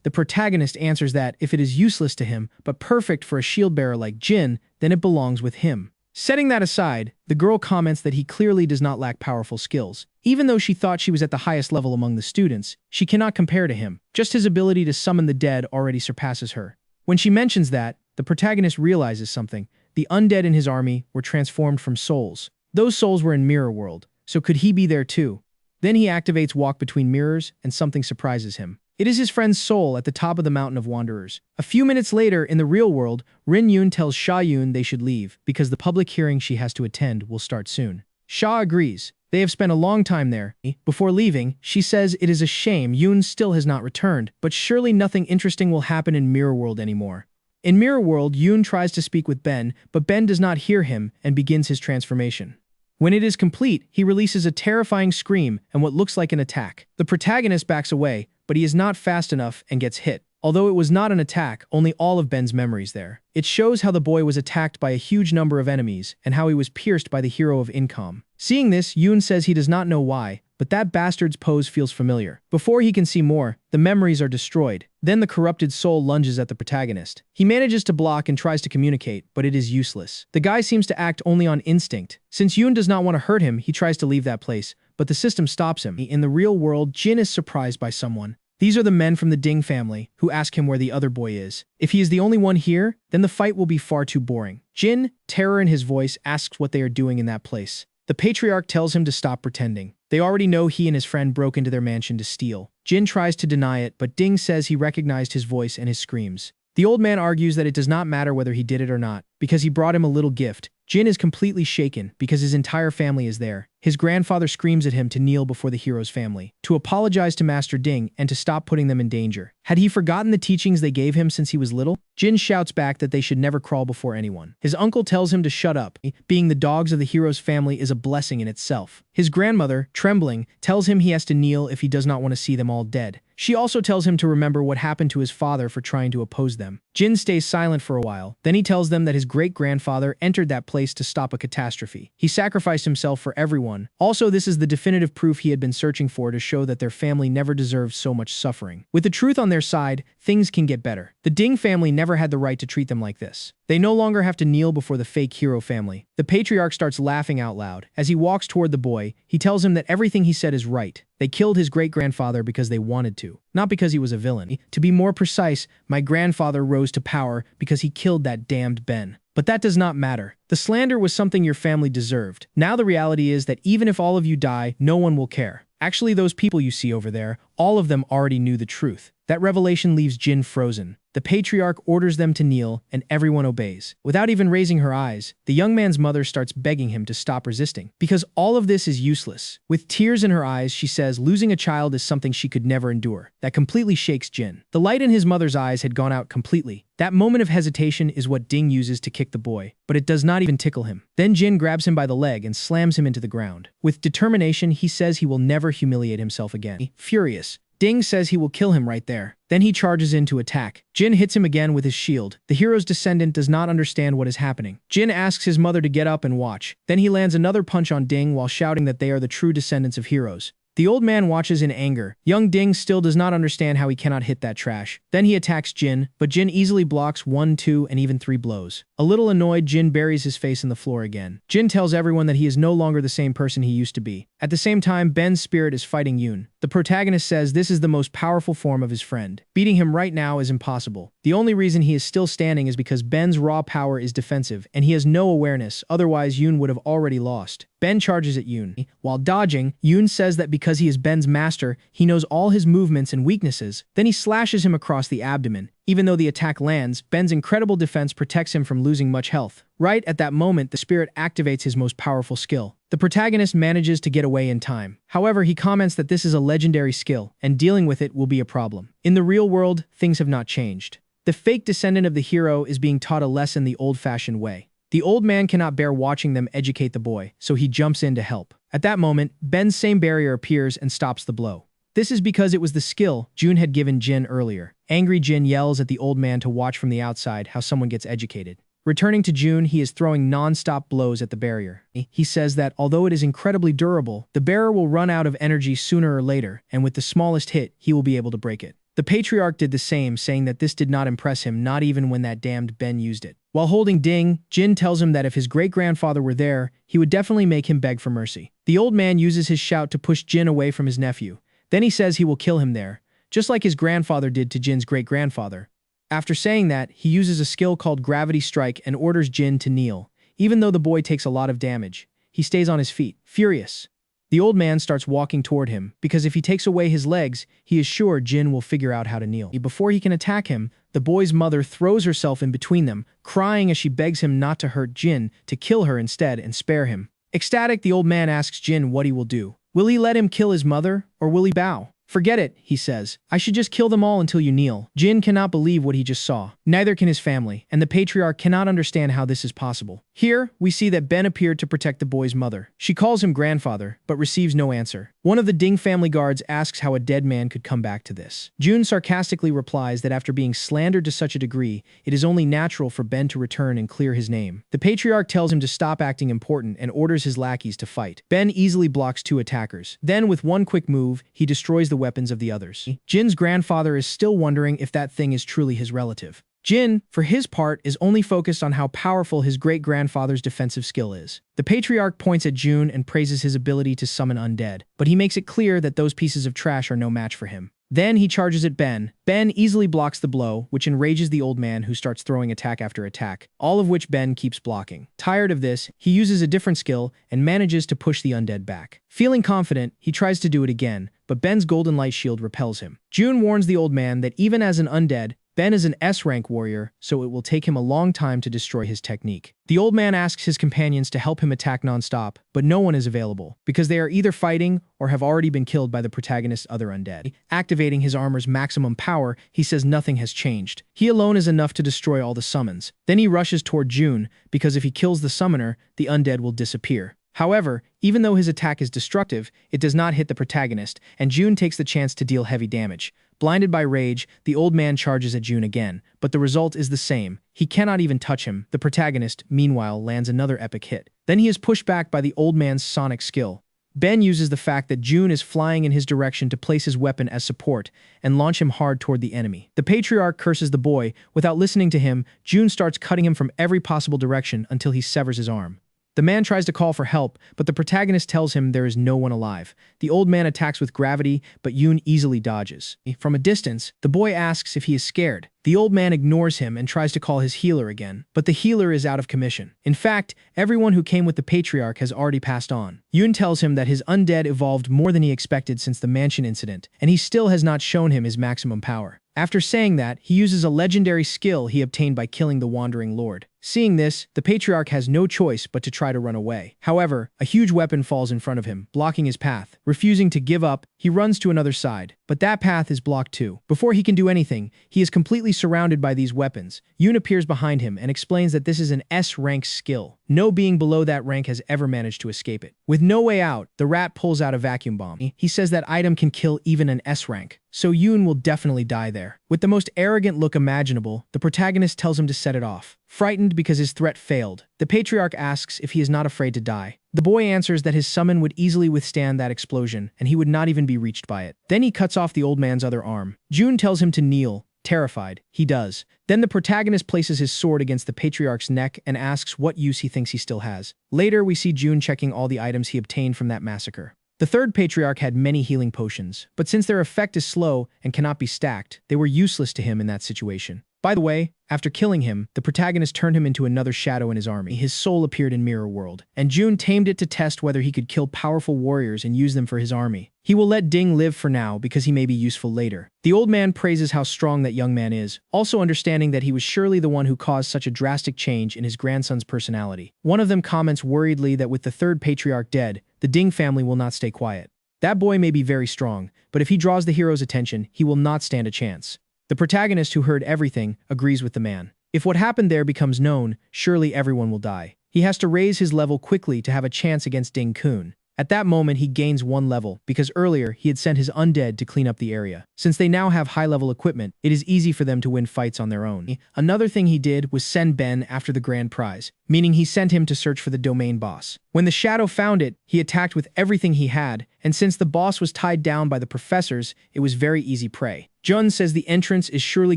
The protagonist answers that if it is useless to him, but perfect for a shield bearer like Jin, then it belongs with him. Setting that aside, the girl comments that he clearly does not lack powerful skills. Even though she thought she was at the highest level among the students, she cannot compare to him. Just his ability to summon the dead already surpasses her. When she mentions that, the protagonist realizes something. The undead in his army were transformed from souls. Those souls were in Mirror World, so could he be there too? Then he activates Walk Between Mirrors, and something surprises him. It is his friend's soul at the top of the Mountain of Wanderers. A few minutes later, in the real world, Rin Yun tells Sha Yun they should leave because the public hearing she has to attend will start soon. Sha agrees. They have spent a long time there. Before leaving, she says it is a shame Yun still has not returned, but surely nothing interesting will happen in Mirror World anymore. In Mirror World, Yun tries to speak with Ben, but Ben does not hear him and begins his transformation. When it is complete, he releases a terrifying scream and what looks like an attack. The protagonist backs away, but he is not fast enough and gets hit. Although it was not an attack, only all of Ben's memories there. It shows how the boy was attacked by a huge number of enemies and how he was pierced by the hero of Incom. Seeing this, Yoon says he does not know why, but that bastard's pose feels familiar. Before he can see more, the memories are destroyed. Then the corrupted soul lunges at the protagonist. He manages to block and tries to communicate, but it is useless. The guy seems to act only on instinct. Since Yoon does not want to hurt him, he tries to leave that place, but the system stops him. In the real world, Jin is surprised by someone. These are the men from the Ding family, who ask him where the other boy is. If he is the only one here, then the fight will be far too boring. Jin, terror in his voice, asks what they are doing in that place. The patriarch tells him to stop pretending. They already know he and his friend broke into their mansion to steal. Jin tries to deny it, but Ding says he recognized his voice and his screams. The old man argues that it does not matter whether he did it or not, because he brought him a little gift. Jin is completely shaken because his entire family is there. His grandfather screams at him to kneel before the hero's family, to apologize to Master Ding, and to stop putting them in danger. Had he forgotten the teachings they gave him since he was little? Jin shouts back that they should never crawl before anyone. His uncle tells him to shut up. Being the dogs of the hero's family is a blessing in itself. His grandmother, trembling, tells him he has to kneel if he does not want to see them all dead. She also tells him to remember what happened to his father for trying to oppose them. Jin stays silent for a while. Then he tells them that his great-grandfather entered that place to stop a catastrophe. He sacrificed himself for everyone. Also, this is the definitive proof he had been searching for to show that their family never deserved so much suffering. With the truth on their side, things can get better. The Ding family never had the right to treat them like this. They no longer have to kneel before the fake hero family. The patriarch starts laughing out loud. As he walks toward the boy, he tells him that everything he said is right. They killed his great-grandfather because they wanted to, not because he was a villain. To be more precise, my grandfather rose to power because he killed that damned Ben. But that does not matter. The slander was something your family deserved. Now the reality is that even if all of you die, no one will care. Actually, those people you see over there, all of them already knew the truth. That revelation leaves Jin frozen. The patriarch orders them to kneel, and everyone obeys. Without even raising her eyes, the young man's mother starts begging him to stop resisting, because all of this is useless. With tears in her eyes, she says losing a child is something she could never endure. That completely shakes Jin. The light in his mother's eyes had gone out completely. That moment of hesitation is what Ding uses to kick the boy, but it does not even tickle him. Then Jin grabs him by the leg and slams him into the ground. With determination, he says he will never humiliate himself again. Furious, Ding says he will kill him right there. Then he charges in to attack. Jin hits him again with his shield. The hero's descendant does not understand what is happening. Jin asks his mother to get up and watch. Then he lands another punch on Ding while shouting that they are the true descendants of heroes. The old man watches in anger. Young Ding still does not understand how he cannot hit that trash. Then he attacks Jin, but Jin easily blocks 1, 2, and even 3 blows. A little annoyed, Jin buries his face in the floor again. Jin tells everyone that he is no longer the same person he used to be. At the same time, Ben's spirit is fighting Yoon. The protagonist says this is the most powerful form of his friend. Beating him right now is impossible. The only reason he is still standing is because Ben's raw power is defensive, and he has no awareness, otherwise Yoon would have already lost. Ben charges at Yoon. While dodging, Yoon says that because he is Ben's master, he knows all his movements and weaknesses. Then he slashes him across the abdomen. Even though the attack lands, Ben's incredible defense protects him from losing much health. Right at that moment, the spirit activates his most powerful skill. The protagonist manages to get away in time. However, he comments that this is a legendary skill, and dealing with it will be a problem. In the real world, things have not changed. The fake descendant of the hero is being taught a lesson the old-fashioned way. The old man cannot bear watching them educate the boy, so he jumps in to help. At that moment, Ben's same barrier appears and stops the blow. This is because it was the skill Jun had given Jin earlier. Angry Jin yells at the old man to watch from the outside how someone gets educated. Returning to Jun, he is throwing non-stop blows at the barrier. He says that although it is incredibly durable, the bearer will run out of energy sooner or later, and with the smallest hit, he will be able to break it. The patriarch did the same, saying that this did not impress him, not even when that damned Ben used it. While holding Ding, Jin tells him that if his great-grandfather were there, he would definitely make him beg for mercy. The old man uses his shout to push Jin away from his nephew. Then he says he will kill him there, just like his grandfather did to Jin's great-grandfather. After saying that, he uses a skill called Gravity Strike and orders Jin to kneel. Even though the boy takes a lot of damage, he stays on his feet, furious. The old man starts walking toward him, because if he takes away his legs, he is sure Jin will figure out how to kneel. Before he can attack him, the boy's mother throws herself in between them, crying as she begs him not to hurt Jin, to kill her instead and spare him. Ecstatic, the old man asks Jin what he will do. Will he let him kill his mother, or will he bow? Forget it, he says. I should just kill them all until you kneel. Jin cannot believe what he just saw. Neither can his family, and the patriarch cannot understand how this is possible. Here, we see that Ben appeared to protect the boy's mother. She calls him grandfather, but receives no answer. One of the Ding family guards asks how a dead man could come back to this. Jun sarcastically replies that after being slandered to such a degree, it is only natural for Ben to return and clear his name. The patriarch tells him to stop acting important and orders his lackeys to fight. Ben easily blocks two attackers. Then, with one quick move, he destroys the weapons of the others. Jin's grandfather is still wondering if that thing is truly his relative. Jin, for his part, is only focused on how powerful his great-grandfather's defensive skill is. The patriarch points at Jun and praises his ability to summon undead, but he makes it clear that those pieces of trash are no match for him. Then he charges at Ben. Ben easily blocks the blow, which enrages the old man who starts throwing attack after attack, all of which Ben keeps blocking. Tired of this, he uses a different skill and manages to push the undead back. Feeling confident, he tries to do it again, but Ben's golden light shield repels him. Jun warns the old man that even as an undead, Ben is an S-rank warrior, so it will take him a long time to destroy his technique. The old man asks his companions to help him attack non-stop, but no one is available, because they are either fighting or have already been killed by the protagonist's other undead. Activating his armor's maximum power, he says nothing has changed. He alone is enough to destroy all the summons. Then he rushes toward Jun, because if he kills the summoner, the undead will disappear. However, even though his attack is destructive, it does not hit the protagonist, and Jun takes the chance to deal heavy damage. Blinded by rage, the old man charges at Jun again, but the result is the same. He cannot even touch him. The protagonist, meanwhile, lands another epic hit. Then he is pushed back by the old man's sonic skill. Ben uses the fact that Jun is flying in his direction to place his weapon as support and launch him hard toward the enemy. The patriarch curses the boy. Without listening to him, Jun starts cutting him from every possible direction until he severs his arm. The man tries to call for help, but the protagonist tells him there is no one alive. The old man attacks with gravity, but Yoon easily dodges. From a distance, the boy asks if he is scared. The old man ignores him and tries to call his healer again, but the healer is out of commission. In fact, everyone who came with the patriarch has already passed on. Yoon tells him that his undead evolved more than he expected since the mansion incident, and he still has not shown him his maximum power. After saying that, he uses a legendary skill he obtained by killing the Wandering Lord. Seeing this, the patriarch has no choice but to try to run away. However, a huge weapon falls in front of him, blocking his path. Refusing to give up, he runs to another side, but that path is blocked too. Before he can do anything, he is completely surrounded by these weapons. Yoon appears behind him and explains that this is an S-rank skill. No being below that rank has ever managed to escape it. With no way out, the rat pulls out a vacuum bomb. He says that item can kill even an S-rank, so Yoon will definitely die there. With the most arrogant look imaginable, the protagonist tells him to set it off. Frightened because his threat failed, the patriarch asks if he is not afraid to die. The boy answers that his summon would easily withstand that explosion, and he would not even be reached by it. Then he cuts off the old man's other arm. Jun tells him to kneel. Terrified, he does. Then the protagonist places his sword against the patriarch's neck and asks what use he thinks he still has. Later, we see Jun checking all the items he obtained from that massacre. The third patriarch had many healing potions, but since their effect is slow and cannot be stacked, they were useless to him in that situation. By the way, after killing him, the protagonist turned him into another shadow in his army. His soul appeared in Mirror World, and Jun tamed it to test whether he could kill powerful warriors and use them for his army. He will let Ding live for now because he may be useful later. The old man praises how strong that young man is, also understanding that he was surely the one who caused such a drastic change in his grandson's personality. One of them comments worriedly that with the third patriarch dead, the Ding family will not stay quiet. That boy may be very strong, but if he draws the hero's attention, he will not stand a chance. The protagonist, who heard everything, agrees with the man. If what happened there becomes known, surely everyone will die. He has to raise his level quickly to have a chance against Ding Kun. At that moment, he gains 1 level, because earlier he had sent his undead to clean up the area. Since they now have high-level equipment, it is easy for them to win fights on their own. Another thing he did was send Ben after the grand prize, meaning he sent him to search for the domain boss. When the shadow found it, he attacked with everything he had, and since the boss was tied down by the professors, it was very easy prey. Jun says the entrance is surely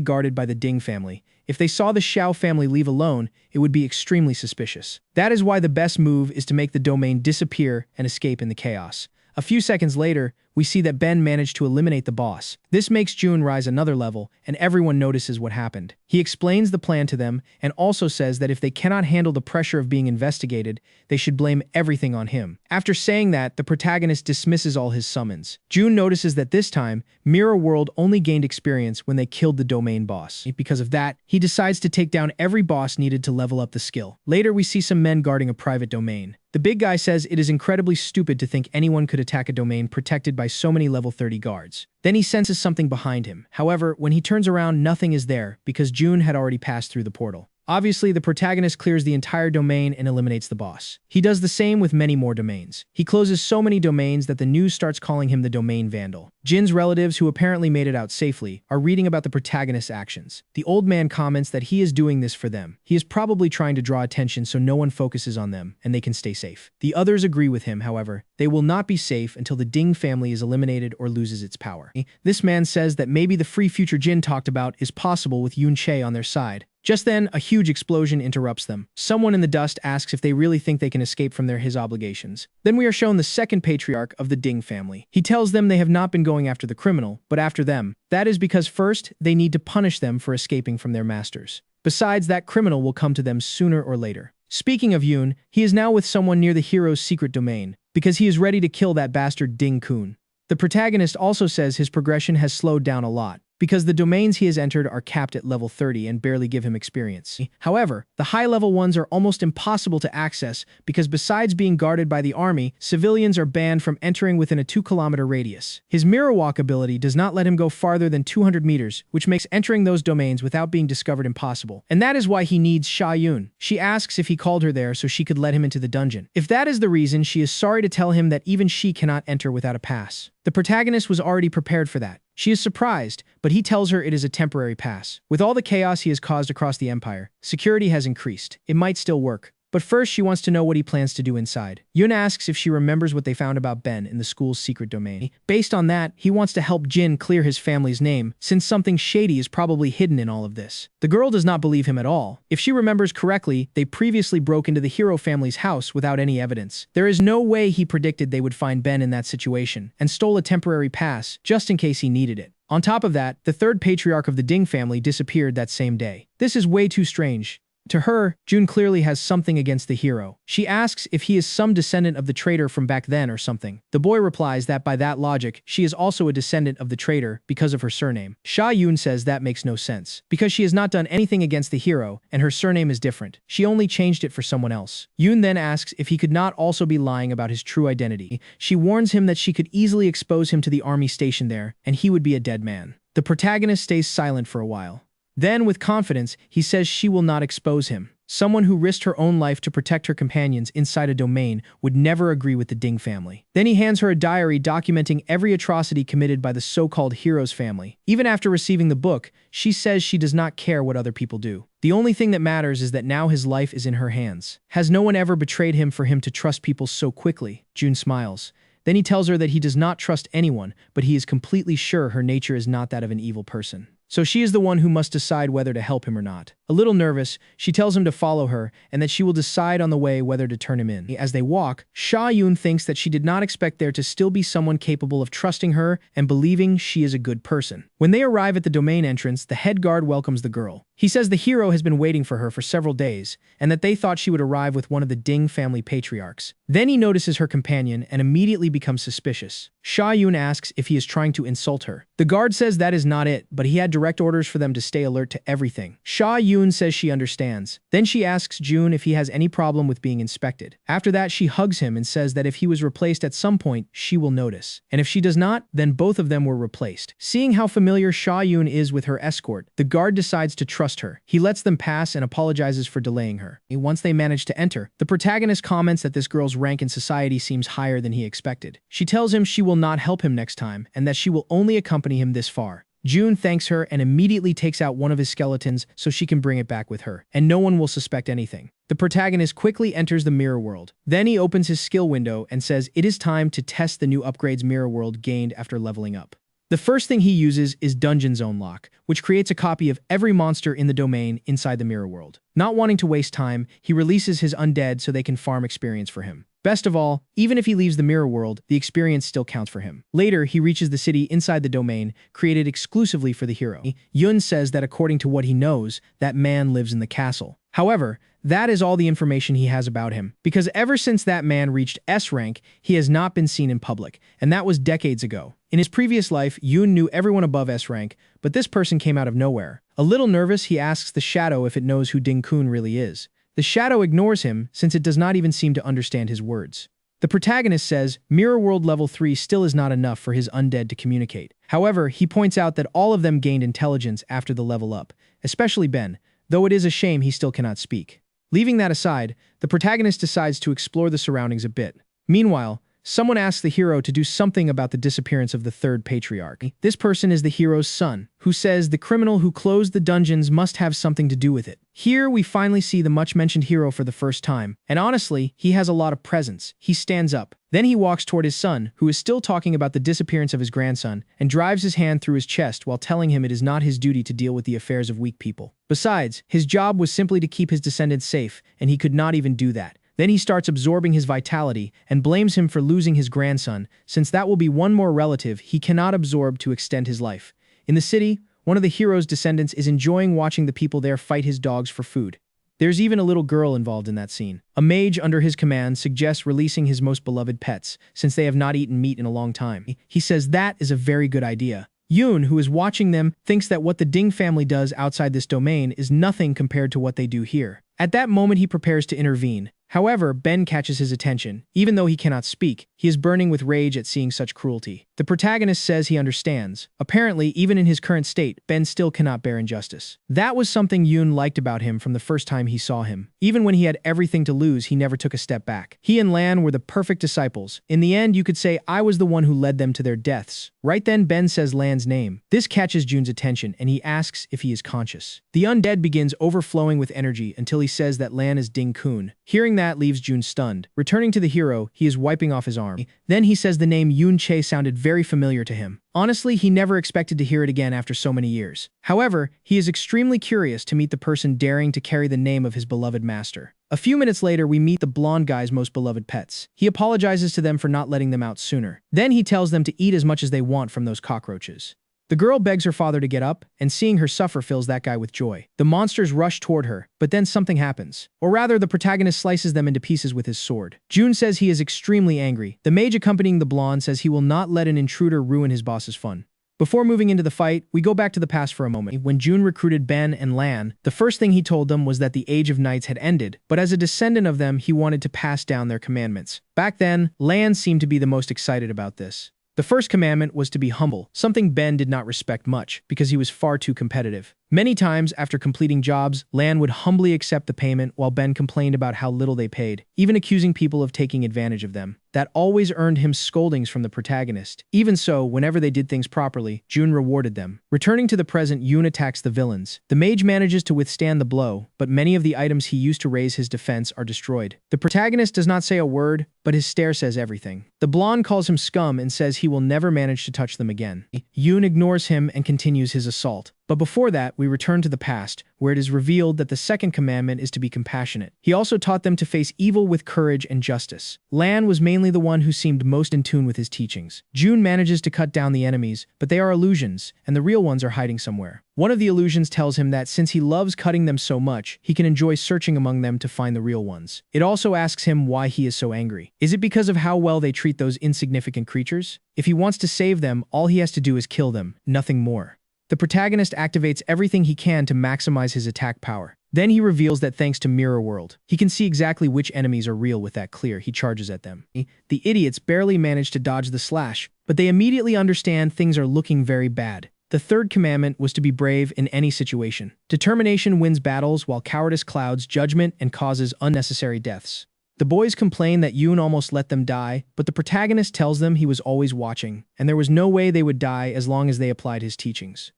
guarded by the Ding family. If they saw the Xiao family leave alone, it would be extremely suspicious. That is why the best move is to make the domain disappear and escape in the chaos. A few seconds later, we see that Ben managed to eliminate the boss. This makes Jun rise another level, and everyone notices what happened. He explains the plan to them, and also says that if they cannot handle the pressure of being investigated, they should blame everything on him. After saying that, the protagonist dismisses all his summons. Jun notices that this time, Mirror World only gained experience when they killed the domain boss. Because of that, he decides to take down every boss needed to level up the skill. Later, we see some men guarding a private domain. The big guy says it is incredibly stupid to think anyone could attack a domain protected by so many level 30 guards. Then he senses something behind him. However, when he turns around, nothing is there because Jun had already passed through the portal. Obviously, the protagonist clears the entire domain and eliminates the boss. He does the same with many more domains. He closes so many domains that the news starts calling him the domain vandal. Jin's relatives, who apparently made it out safely, are reading about the protagonist's actions. The old man comments that he is doing this for them. He is probably trying to draw attention so no one focuses on them and they can stay safe. The others agree with him, however. They will not be safe until the Ding family is eliminated or loses its power. This man says that maybe the free future Jin talked about is possible with Yun Che on their side. Just then, a huge explosion interrupts them. Someone in the dust asks if they really think they can escape from his obligations. Then we are shown the second patriarch of the Ding family. He tells them they have not been going after the criminal, but after them. That is because first, they need to punish them for escaping from their masters. Besides, that criminal will come to them sooner or later. Speaking of Yun, he is now with someone near the hero's secret domain, because he is ready to kill that bastard Ding Kun. The protagonist also says his progression has slowed down a lot, because the domains he has entered are capped at level 30 and barely give him experience. However, the high-level ones are almost impossible to access because besides being guarded by the army, civilians are banned from entering within a 2-kilometer radius. His mirror walk ability does not let him go farther than 200 meters, which makes entering those domains without being discovered impossible. And that is why he needs Sha Yun. She asks if he called her there so she could let him into the dungeon. If that is the reason, she is sorry to tell him that even she cannot enter without a pass. The protagonist was already prepared for that. She is surprised, but he tells her it is a temporary pass. With all the chaos he has caused across the empire, security has increased. It might still work. But first, she wants to know what he plans to do inside. Yun asks if she remembers what they found about Ben in the school's secret domain. Based on that, he wants to help Jin clear his family's name, since something shady is probably hidden in all of this. The girl does not believe him at all. If she remembers correctly, they previously broke into the hero family's house without any evidence. There is no way he predicted they would find Ben in that situation, and stole a temporary pass, just in case he needed it. On top of that, the third patriarch of the Ding family disappeared that same day. This is way too strange. To her, Jun clearly has something against the hero. She asks if he is some descendant of the traitor from back then or something. The boy replies that by that logic, she is also a descendant of the traitor because of her surname. Sha Yun says that makes no sense, because she has not done anything against the hero, and her surname is different. She only changed it for someone else. Yun then asks if he could not also be lying about his true identity. She warns him that she could easily expose him to the army stationed there, and he would be a dead man. The protagonist stays silent for a while. Then, with confidence, he says she will not expose him. Someone who risked her own life to protect her companions inside a domain would never agree with the Ding family. Then he hands her a diary documenting every atrocity committed by the so-called hero's family. Even after receiving the book, she says she does not care what other people do. The only thing that matters is that now his life is in her hands. Has no one ever betrayed him for him to trust people so quickly? Jun smiles. Then he tells her that he does not trust anyone, but he is completely sure her nature is not that of an evil person. so she is the one who must decide whether to help him or not. A little nervous, she tells him to follow her and that she will decide on the way whether to turn him in. As they walk, Sha-Yun thinks that she did not expect there to still be someone capable of trusting her and believing she is a good person. When they arrive at the domain entrance, the head guard welcomes the girl. He says the hero has been waiting for her for several days and that they thought she would arrive with one of the Ding family patriarchs. Then he notices her companion and immediately becomes suspicious. Sha-Yun asks if he is trying to insult her. The guard says that is not it, but he had direct orders for them to stay alert to everything. Sha-Yun says she understands. Then she asks Jun if he has any problem with being inspected. After that, she hugs him and says that if he was replaced at some point, she will notice. And if she does not, then both of them were replaced. Seeing how familiar Sha-Yun is with her escort, the guard decides to trust her. He lets them pass and apologizes for delaying her. Once they manage to enter, the protagonist comments that this girl's rank in society seems higher than he expected. She tells him she will not help him next time and that she will only accompany him this far. Jun thanks her and immediately takes out one of his skeletons so she can bring it back with her, and no one will suspect anything. The protagonist quickly enters the mirror world. Then he opens his skill window and says it is time to test the new upgrades mirror world gained after leveling up. The first thing he uses is Dungeon Zone Lock, which creates a copy of every monster in the domain inside the mirror world. Not wanting to waste time, he releases his undead so they can farm experience for him. Best of all, even if he leaves the mirror world, the experience still counts for him. Later, he reaches the city inside the domain, created exclusively for the hero. Yun says that according to what he knows, that man lives in the castle. However, that is all the information he has about him, because ever since that man reached S rank, he has not been seen in public, and that was decades ago. In his previous life, Yun knew everyone above S rank, but this person came out of nowhere. A little nervous, he asks the shadow if it knows who Ding Kun really is. The shadow ignores him since it does not even seem to understand his words. The protagonist says Mirror World Level 3 still is not enough for his undead to communicate. However, he points out that all of them gained intelligence after the level up, especially Ben, though it is a shame he still cannot speak. Leaving that aside, the protagonist decides to explore the surroundings a bit. Meanwhile, someone asks the hero to do something about the disappearance of the third patriarch. This person is the hero's son, who says the criminal who closed the dungeons must have something to do with it. Here, we finally see the much-mentioned hero for the first time, and honestly, he has a lot of presence. He stands up. Then he walks toward his son, who is still talking about the disappearance of his grandson, and drives his hand through his chest while telling him it is not his duty to deal with the affairs of weak people. Besides, his job was simply to keep his descendants safe, and he could not even do that. Then he starts absorbing his vitality and blames him for losing his grandson, since that will be one more relative he cannot absorb to extend his life. In the city, one of the hero's descendants is enjoying watching the people there fight his dogs for food. There's even a little girl involved in that scene. A mage under his command suggests releasing his most beloved pets, since they have not eaten meat in a long time. He says that is a very good idea. Yun, who is watching them, thinks that what the Ding family does outside this domain is nothing compared to what they do here. At that moment, he prepares to intervene. However, Ben catches his attention. Even though he cannot speak, he is burning with rage at seeing such cruelty. The protagonist says he understands. Apparently, even in his current state, Ben still cannot bear injustice. That was something Yun liked about him from the first time he saw him. Even when he had everything to lose, he never took a step back. He and Lan were the perfect disciples. In the end, you could say I was the one who led them to their deaths. Right then, Ben says Lan's name. This catches Jun's attention, and he asks if he is conscious. The undead begins overflowing with energy until he says that Lan is Ding Kun. Hearing that leaves Jun stunned. Returning to the hero, he is wiping off his arm. Then he says the name Yun Che sounded very familiar to him. Honestly, he never expected to hear it again after so many years. However, he is extremely curious to meet the person daring to carry the name of his beloved master. A few minutes later, we meet the blonde guy's most beloved pets. He apologizes to them for not letting them out sooner. Then he tells them to eat as much as they want from those cockroaches. The girl begs her father to get up, and seeing her suffer fills that guy with joy. The monsters rush toward her, but then something happens. Or rather, the protagonist slices them into pieces with his sword. Jun says he is extremely angry. The mage accompanying the blonde says he will not let an intruder ruin his boss's fun. Before moving into the fight, we go back to the past for a moment. When Jun recruited Ben and Lan, the first thing he told them was that the Age of Knights had ended, but as a descendant of them, he wanted to pass down their commandments. Back then, Lan seemed to be the most excited about this. The first commandment was to be humble, something Ben did not respect much, because he was far too competitive. Many times, after completing jobs, Lan would humbly accept the payment while Ben complained about how little they paid, even accusing people of taking advantage of them. That always earned him scoldings from the protagonist. Even so, whenever they did things properly, Jun rewarded them. Returning to the present, Yun attacks the villains. The mage manages to withstand the blow, but many of the items he used to raise his defense are destroyed. The protagonist does not say a word, but his stare says everything. The blonde calls him scum and says he will never manage to touch them again. Yun ignores him and continues his assault. But before that, we return to the past, where it is revealed that the second commandment is to be compassionate. He also taught them to face evil with courage and justice. Lan was mainly the one who seemed most in tune with his teachings. June manages to cut down the enemies, but they are illusions, and the real ones are hiding somewhere. One of the illusions tells him that since he loves cutting them so much, he can enjoy searching among them to find the real ones. It also asks him why he is so angry. Is it because of how well they treat those insignificant creatures? If he wants to save them, all he has to do is kill them, nothing more. The protagonist activates everything he can to maximize his attack power. Then he reveals that thanks to Mirror World, he can see exactly which enemies are real with that clear. He charges at them. The idiots barely manage to dodge the slash, but they immediately understand things are looking very bad. The third commandment was to be brave in any situation. Determination wins battles while cowardice clouds judgment and causes unnecessary deaths. The boys complain that Yoon almost let them die, but the protagonist tells them he was always watching, and there was no way they would die as long as they applied his teachings.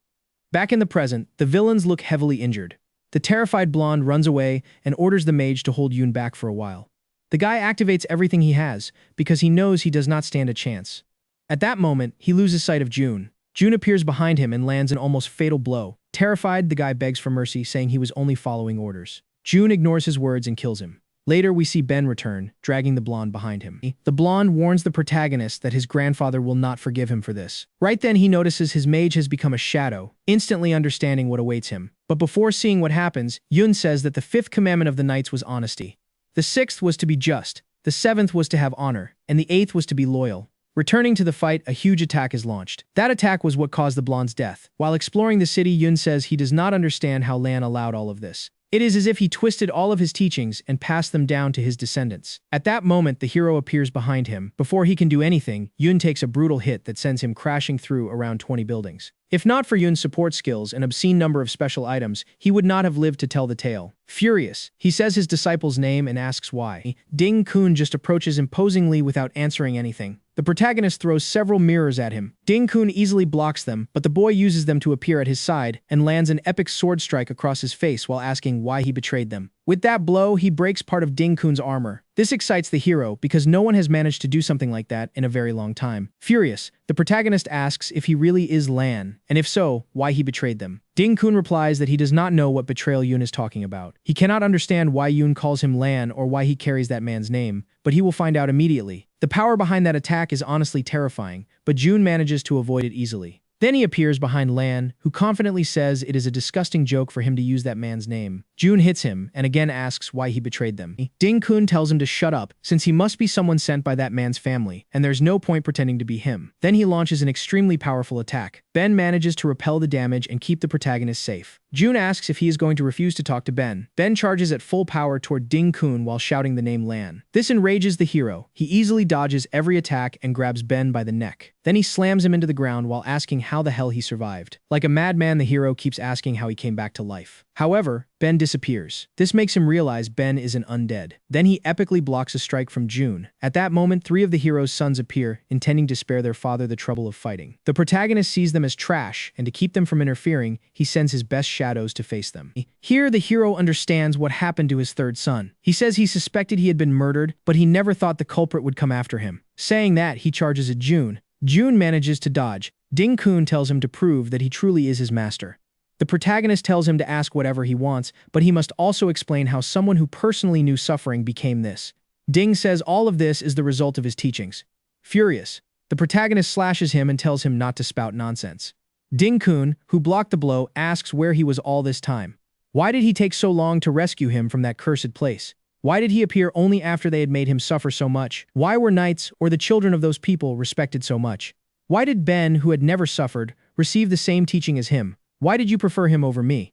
Back in the present, the villains look heavily injured. The terrified blonde runs away and orders the mage to hold Yoon back for a while. The guy activates everything he has, because he knows he does not stand a chance. At that moment, he loses sight of June. June appears behind him and lands an almost fatal blow. Terrified, the guy begs for mercy, saying he was only following orders. June ignores his words and kills him. Later, we see Ben return, dragging the blonde behind him. The blonde warns the protagonist that his grandfather will not forgive him for this. Right then, he notices his mage has become a shadow, instantly understanding what awaits him. But before seeing what happens, Yun says that the fifth commandment of the knights was honesty. The sixth was to be just, the seventh was to have honor, and the eighth was to be loyal. Returning to the fight, a huge attack is launched. That attack was what caused the blonde's death. While exploring the city, Yun says he does not understand how Lan allowed all of this. It is as if he twisted all of his teachings and passed them down to his descendants. At that moment, the hero appears behind him. Before he can do anything, Yun takes a brutal hit that sends him crashing through around 20 buildings. If not for Yun's support skills and obscene number of special items, he would not have lived to tell the tale. Furious, he says his disciple's name and asks why. Ding Kun just approaches imposingly without answering anything. The protagonist throws several mirrors at him. Ding Kun easily blocks them, but the boy uses them to appear at his side and lands an epic sword strike across his face while asking why he betrayed them. With that blow, he breaks part of Ding Kun's armor. This excites the hero because no one has managed to do something like that in a very long time. Furious, the protagonist asks if he really is Lan, and if so, why he betrayed them. Ding Kun replies that he does not know what betrayal Yun is talking about. He cannot understand why Yun calls him Lan or why he carries that man's name, but he will find out immediately. The power behind that attack is honestly terrifying, but June manages to avoid it easily. Then he appears behind Lan, who confidently says it is a disgusting joke for him to use that man's name. June hits him and again asks why he betrayed them. Ding Kun tells him to shut up, since he must be someone sent by that man's family, and there's no point pretending to be him. Then he launches an extremely powerful attack. Ben manages to repel the damage and keep the protagonist safe. June asks if he is going to refuse to talk to Ben. Ben charges at full power toward Ding Kun while shouting the name Lan. This enrages the hero. He easily dodges every attack and grabs Ben by the neck. Then he slams him into the ground while asking how the hell he survived. Like a madman, the hero keeps asking how he came back to life. However, Ben disappears. This makes him realize Ben is an undead. Then he epically blocks a strike from June. At that moment, 3 of the hero's sons appear, intending to spare their father the trouble of fighting. The protagonist sees them as trash, and to keep them from interfering, he sends his best shadows to face them. Here, the hero understands what happened to his third son. He says he suspected he had been murdered, but he never thought the culprit would come after him. Saying that, he charges at June. June manages to dodge. Ding Kun tells him to prove that he truly is his master. The protagonist tells him to ask whatever he wants, but he must also explain how someone who personally knew suffering became this. Ding says all of this is the result of his teachings. Furious, the protagonist slashes him and tells him not to spout nonsense. Ding Kun, who blocked the blow, asks where he was all this time. Why did he take so long to rescue him from that cursed place? Why did he appear only after they had made him suffer so much? Why were knights, or the children of those people, respected so much? Why did Ben, who had never suffered, receive the same teaching as him? Why did you prefer him over me?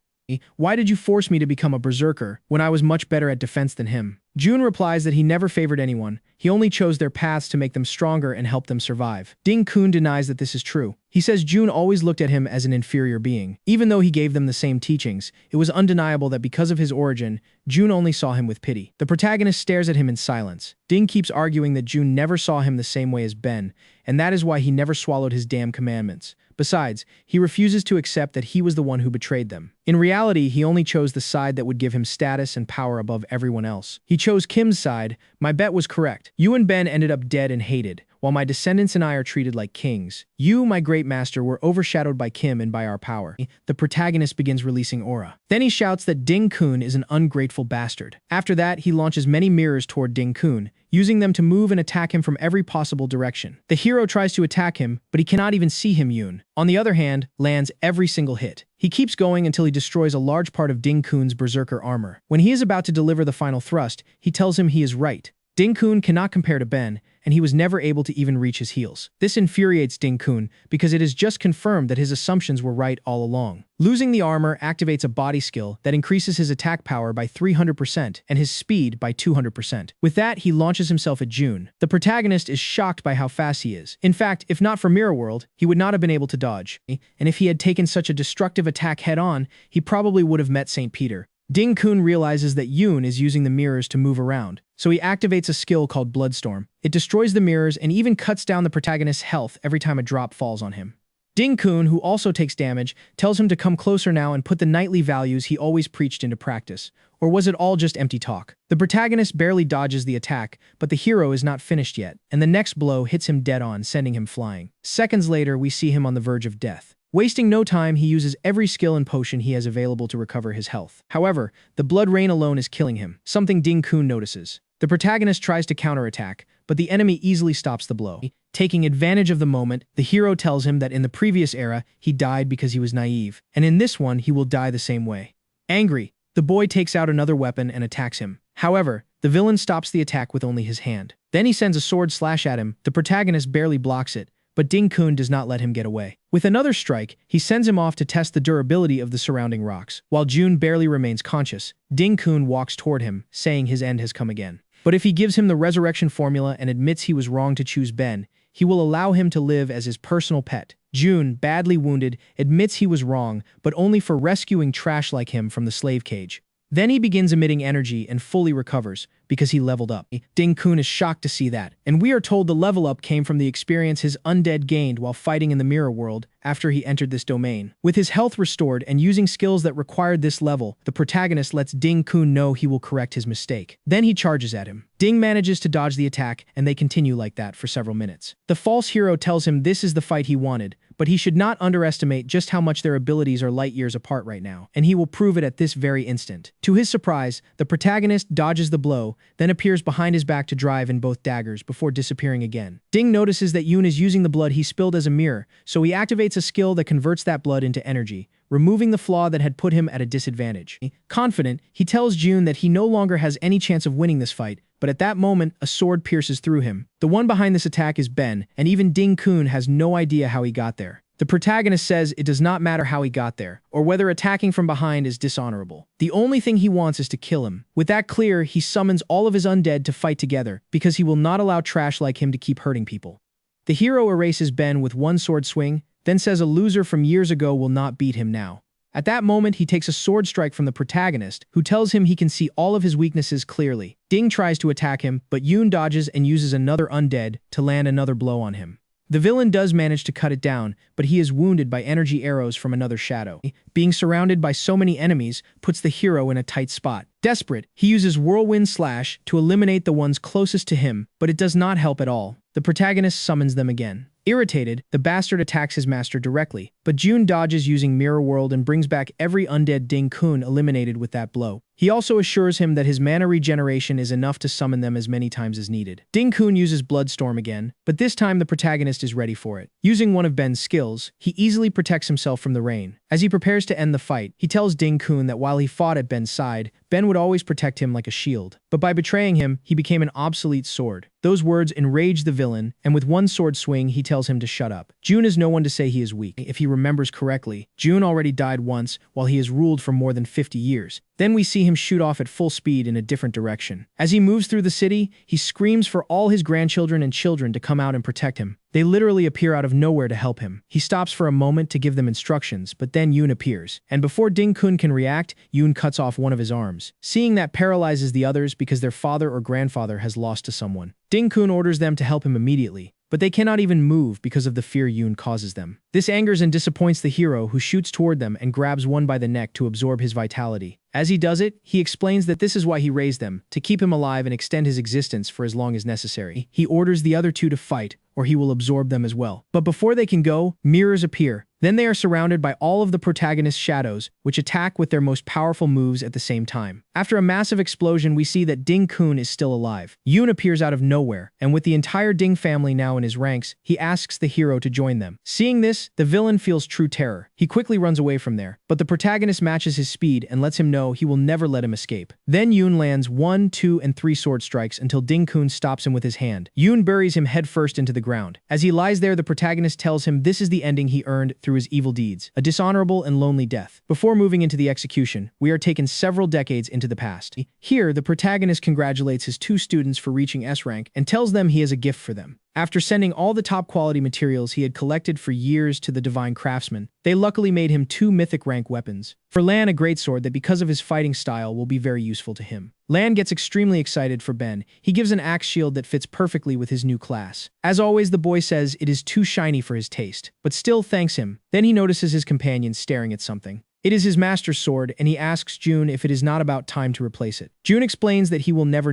Why did you force me to become a berserker when I was much better at defense than him? June replies that he never favored anyone. He only chose their paths to make them stronger and help them survive. Ding Kun denies that this is true. He says June always looked at him as an inferior being. Even though he gave them the same teachings, it was undeniable that because of his origin, June only saw him with pity. The protagonist stares at him in silence. Ding keeps arguing that June never saw him the same way as Ben, and that is why he never swallowed his damn commandments. Besides, he refuses to accept that he was the one who betrayed them. In reality, he only chose the side that would give him status and power above everyone else. He chose Kim's side. My bet was correct. You and Ben ended up dead and hated. while my descendants and I are treated like kings. You, my great master, were overshadowed by Kim and by our power. The protagonist begins releasing aura. Then he shouts that Ding-kun is an ungrateful bastard. After that, he launches many mirrors toward Ding-kun, using them to move and attack him from every possible direction. The hero tries to attack him, but he cannot even see him. Yoon, on the other hand, lands every single hit. He keeps going until he destroys a large part of Ding-kun's berserker armor. When he is about to deliver the final thrust, he tells him he is right. Ding-kun cannot compare to Ben, and he was never able to even reach his heels. This infuriates Ding-kun because it is just confirmed that his assumptions were right all along. Losing the armor activates a body skill that increases his attack power by 300% and his speed by 200%. With that, he launches himself at June. The protagonist is shocked by how fast he is. In fact, if not for Mirror World, he would not have been able to dodge. And if he had taken such a destructive attack head-on, he probably would have met St. Peter. Ding-kun realizes that Yoon is using the mirrors to move around, so he activates a skill called Bloodstorm. It destroys the mirrors and even cuts down the protagonist's health every time a drop falls on him. Ding-kun, who also takes damage, tells him to come closer now and put the knightly values he always preached into practice. Or was it all just empty talk? The protagonist barely dodges the attack, but the hero is not finished yet, and the next blow hits him dead on, sending him flying. Seconds later, we see him on the verge of death. Wasting no time, he uses every skill and potion he has available to recover his health. However, the blood rain alone is killing him, something Ding-kun notices. The protagonist tries to counterattack, but the enemy easily stops the blow. Taking advantage of the moment, the hero tells him that in the previous era, he died because he was naive, and in this one, he will die the same way. Angry, the boy takes out another weapon and attacks him. However, the villain stops the attack with only his hand. Then he sends a sword slash at him. The protagonist barely blocks it, but Ding-kun does not let him get away. With another strike, he sends him off to test the durability of the surrounding rocks. While June barely remains conscious, Ding-kun walks toward him, saying his end has come again. But if he gives him the resurrection formula and admits he was wrong to choose Ben, he will allow him to live as his personal pet. June, badly wounded, admits he was wrong, but only for rescuing trash like him from the slave cage. Then he begins emitting energy and fully recovers, because he leveled up. Ding-kun is shocked to see that, and we are told the level up came from the experience his undead gained while fighting in the mirror world after he entered this domain. With his health restored and using skills that required this level, the protagonist lets Ding-kun know he will correct his mistake. Then he charges at him. Ding manages to dodge the attack, and they continue like that for several minutes. The false hero tells him this is the fight he wanted, but he should not underestimate just how much their abilities are light years apart right now, and he will prove it at this very instant. To his surprise, the protagonist dodges the blow, then appears behind his back to drive in both daggers before disappearing again. Ding notices that Yoon is using the blood he spilled as a mirror, so he activates a skill that converts that blood into energy, removing the flaw that had put him at a disadvantage. Confident, he tells June that he no longer has any chance of winning this fight, but at that moment, a sword pierces through him. The one behind this attack is Ben, and even Ding-kun has no idea how he got there. The protagonist says it does not matter how he got there, or whether attacking from behind is dishonorable. The only thing he wants is to kill him. With that clear, he summons all of his undead to fight together, because he will not allow trash like him to keep hurting people. The hero erases Ben with one sword swing, then says a loser from years ago will not beat him now. At that moment, he takes a sword strike from the protagonist, who tells him he can see all of his weaknesses clearly. Ding tries to attack him, but Yoon dodges and uses another undead to land another blow on him. The villain does manage to cut it down, but he is wounded by energy arrows from another shadow. Being surrounded by so many enemies puts the hero in a tight spot. Desperate, he uses Whirlwind Slash to eliminate the ones closest to him, but it does not help at all. The protagonist summons them again. Irritated, the bastard attacks his master directly, but June dodges using Mirror World and brings back every undead Ding-kun eliminated with that blow. He also assures him that his mana regeneration is enough to summon them as many times as needed. Ding-kun uses Bloodstorm again, but this time the protagonist is ready for it. Using one of Ben's skills, he easily protects himself from the rain. As he prepares to end the fight, he tells Ding-kun that while he fought at Ben's side, Ben would always protect him like a shield. But by betraying him, he became an obsolete sword. Those words enrage the villain, and with one sword swing, he tells him to shut up. June is no one to say he is weak. If he remembers correctly, June already died once, while he has ruled for more than 50 years. Then we see him shoot off at full speed in a different direction. As he moves through the city, he screams for all his grandchildren and children to come out and protect him. They literally appear out of nowhere to help him. He stops for a moment to give them instructions, but then Yoon appears. And before Ding-kun can react, Yoon cuts off one of his arms. Seeing that paralyzes the others because their father or grandfather has lost to someone. Ding-kun orders them to help him immediately, but they cannot even move because of the fear Yoon causes them. This angers and disappoints the hero, who shoots toward them and grabs one by the neck to absorb his vitality. As he does it, he explains that this is why he raised them, to keep him alive and extend his existence for as long as necessary. He orders the other two to fight, or he will absorb them as well. But before they can go, mirrors appear. Then they are surrounded by all of the protagonist's shadows, which attack with their most powerful moves at the same time. After a massive explosion, we see that Ding-kun is still alive. Yoon appears out of nowhere, and with the entire Ding family now in his ranks, he asks the hero to join them. Seeing this, the villain feels true terror. He quickly runs away from there, but the protagonist matches his speed and lets him know he will never let him escape. Then Yoon lands 1, 2, and 3 sword strikes until Ding-kun stops him with his hand. Yoon buries him headfirst into the ground. As he lies there, the protagonist tells him this is the ending he earned through his evil deeds, a dishonorable and lonely death. Before moving into the execution, we are taken several decades into the past. Here, the protagonist congratulates his 2 students for reaching S rank and tells them he has a gift for them. After sending all the top-quality materials he had collected for years to the Divine Craftsman, they luckily made him 2 mythic rank weapons. For Lan, a greatsword that because of his fighting style will be very useful to him. Lan gets extremely excited for Ben. He gives an axe shield that fits perfectly with his new class. As always, the boy says it is too shiny for his taste, but still thanks him. Then he notices his companion staring at something. It is his master's sword, and he asks June if it is not about time to replace it. June explains that he will never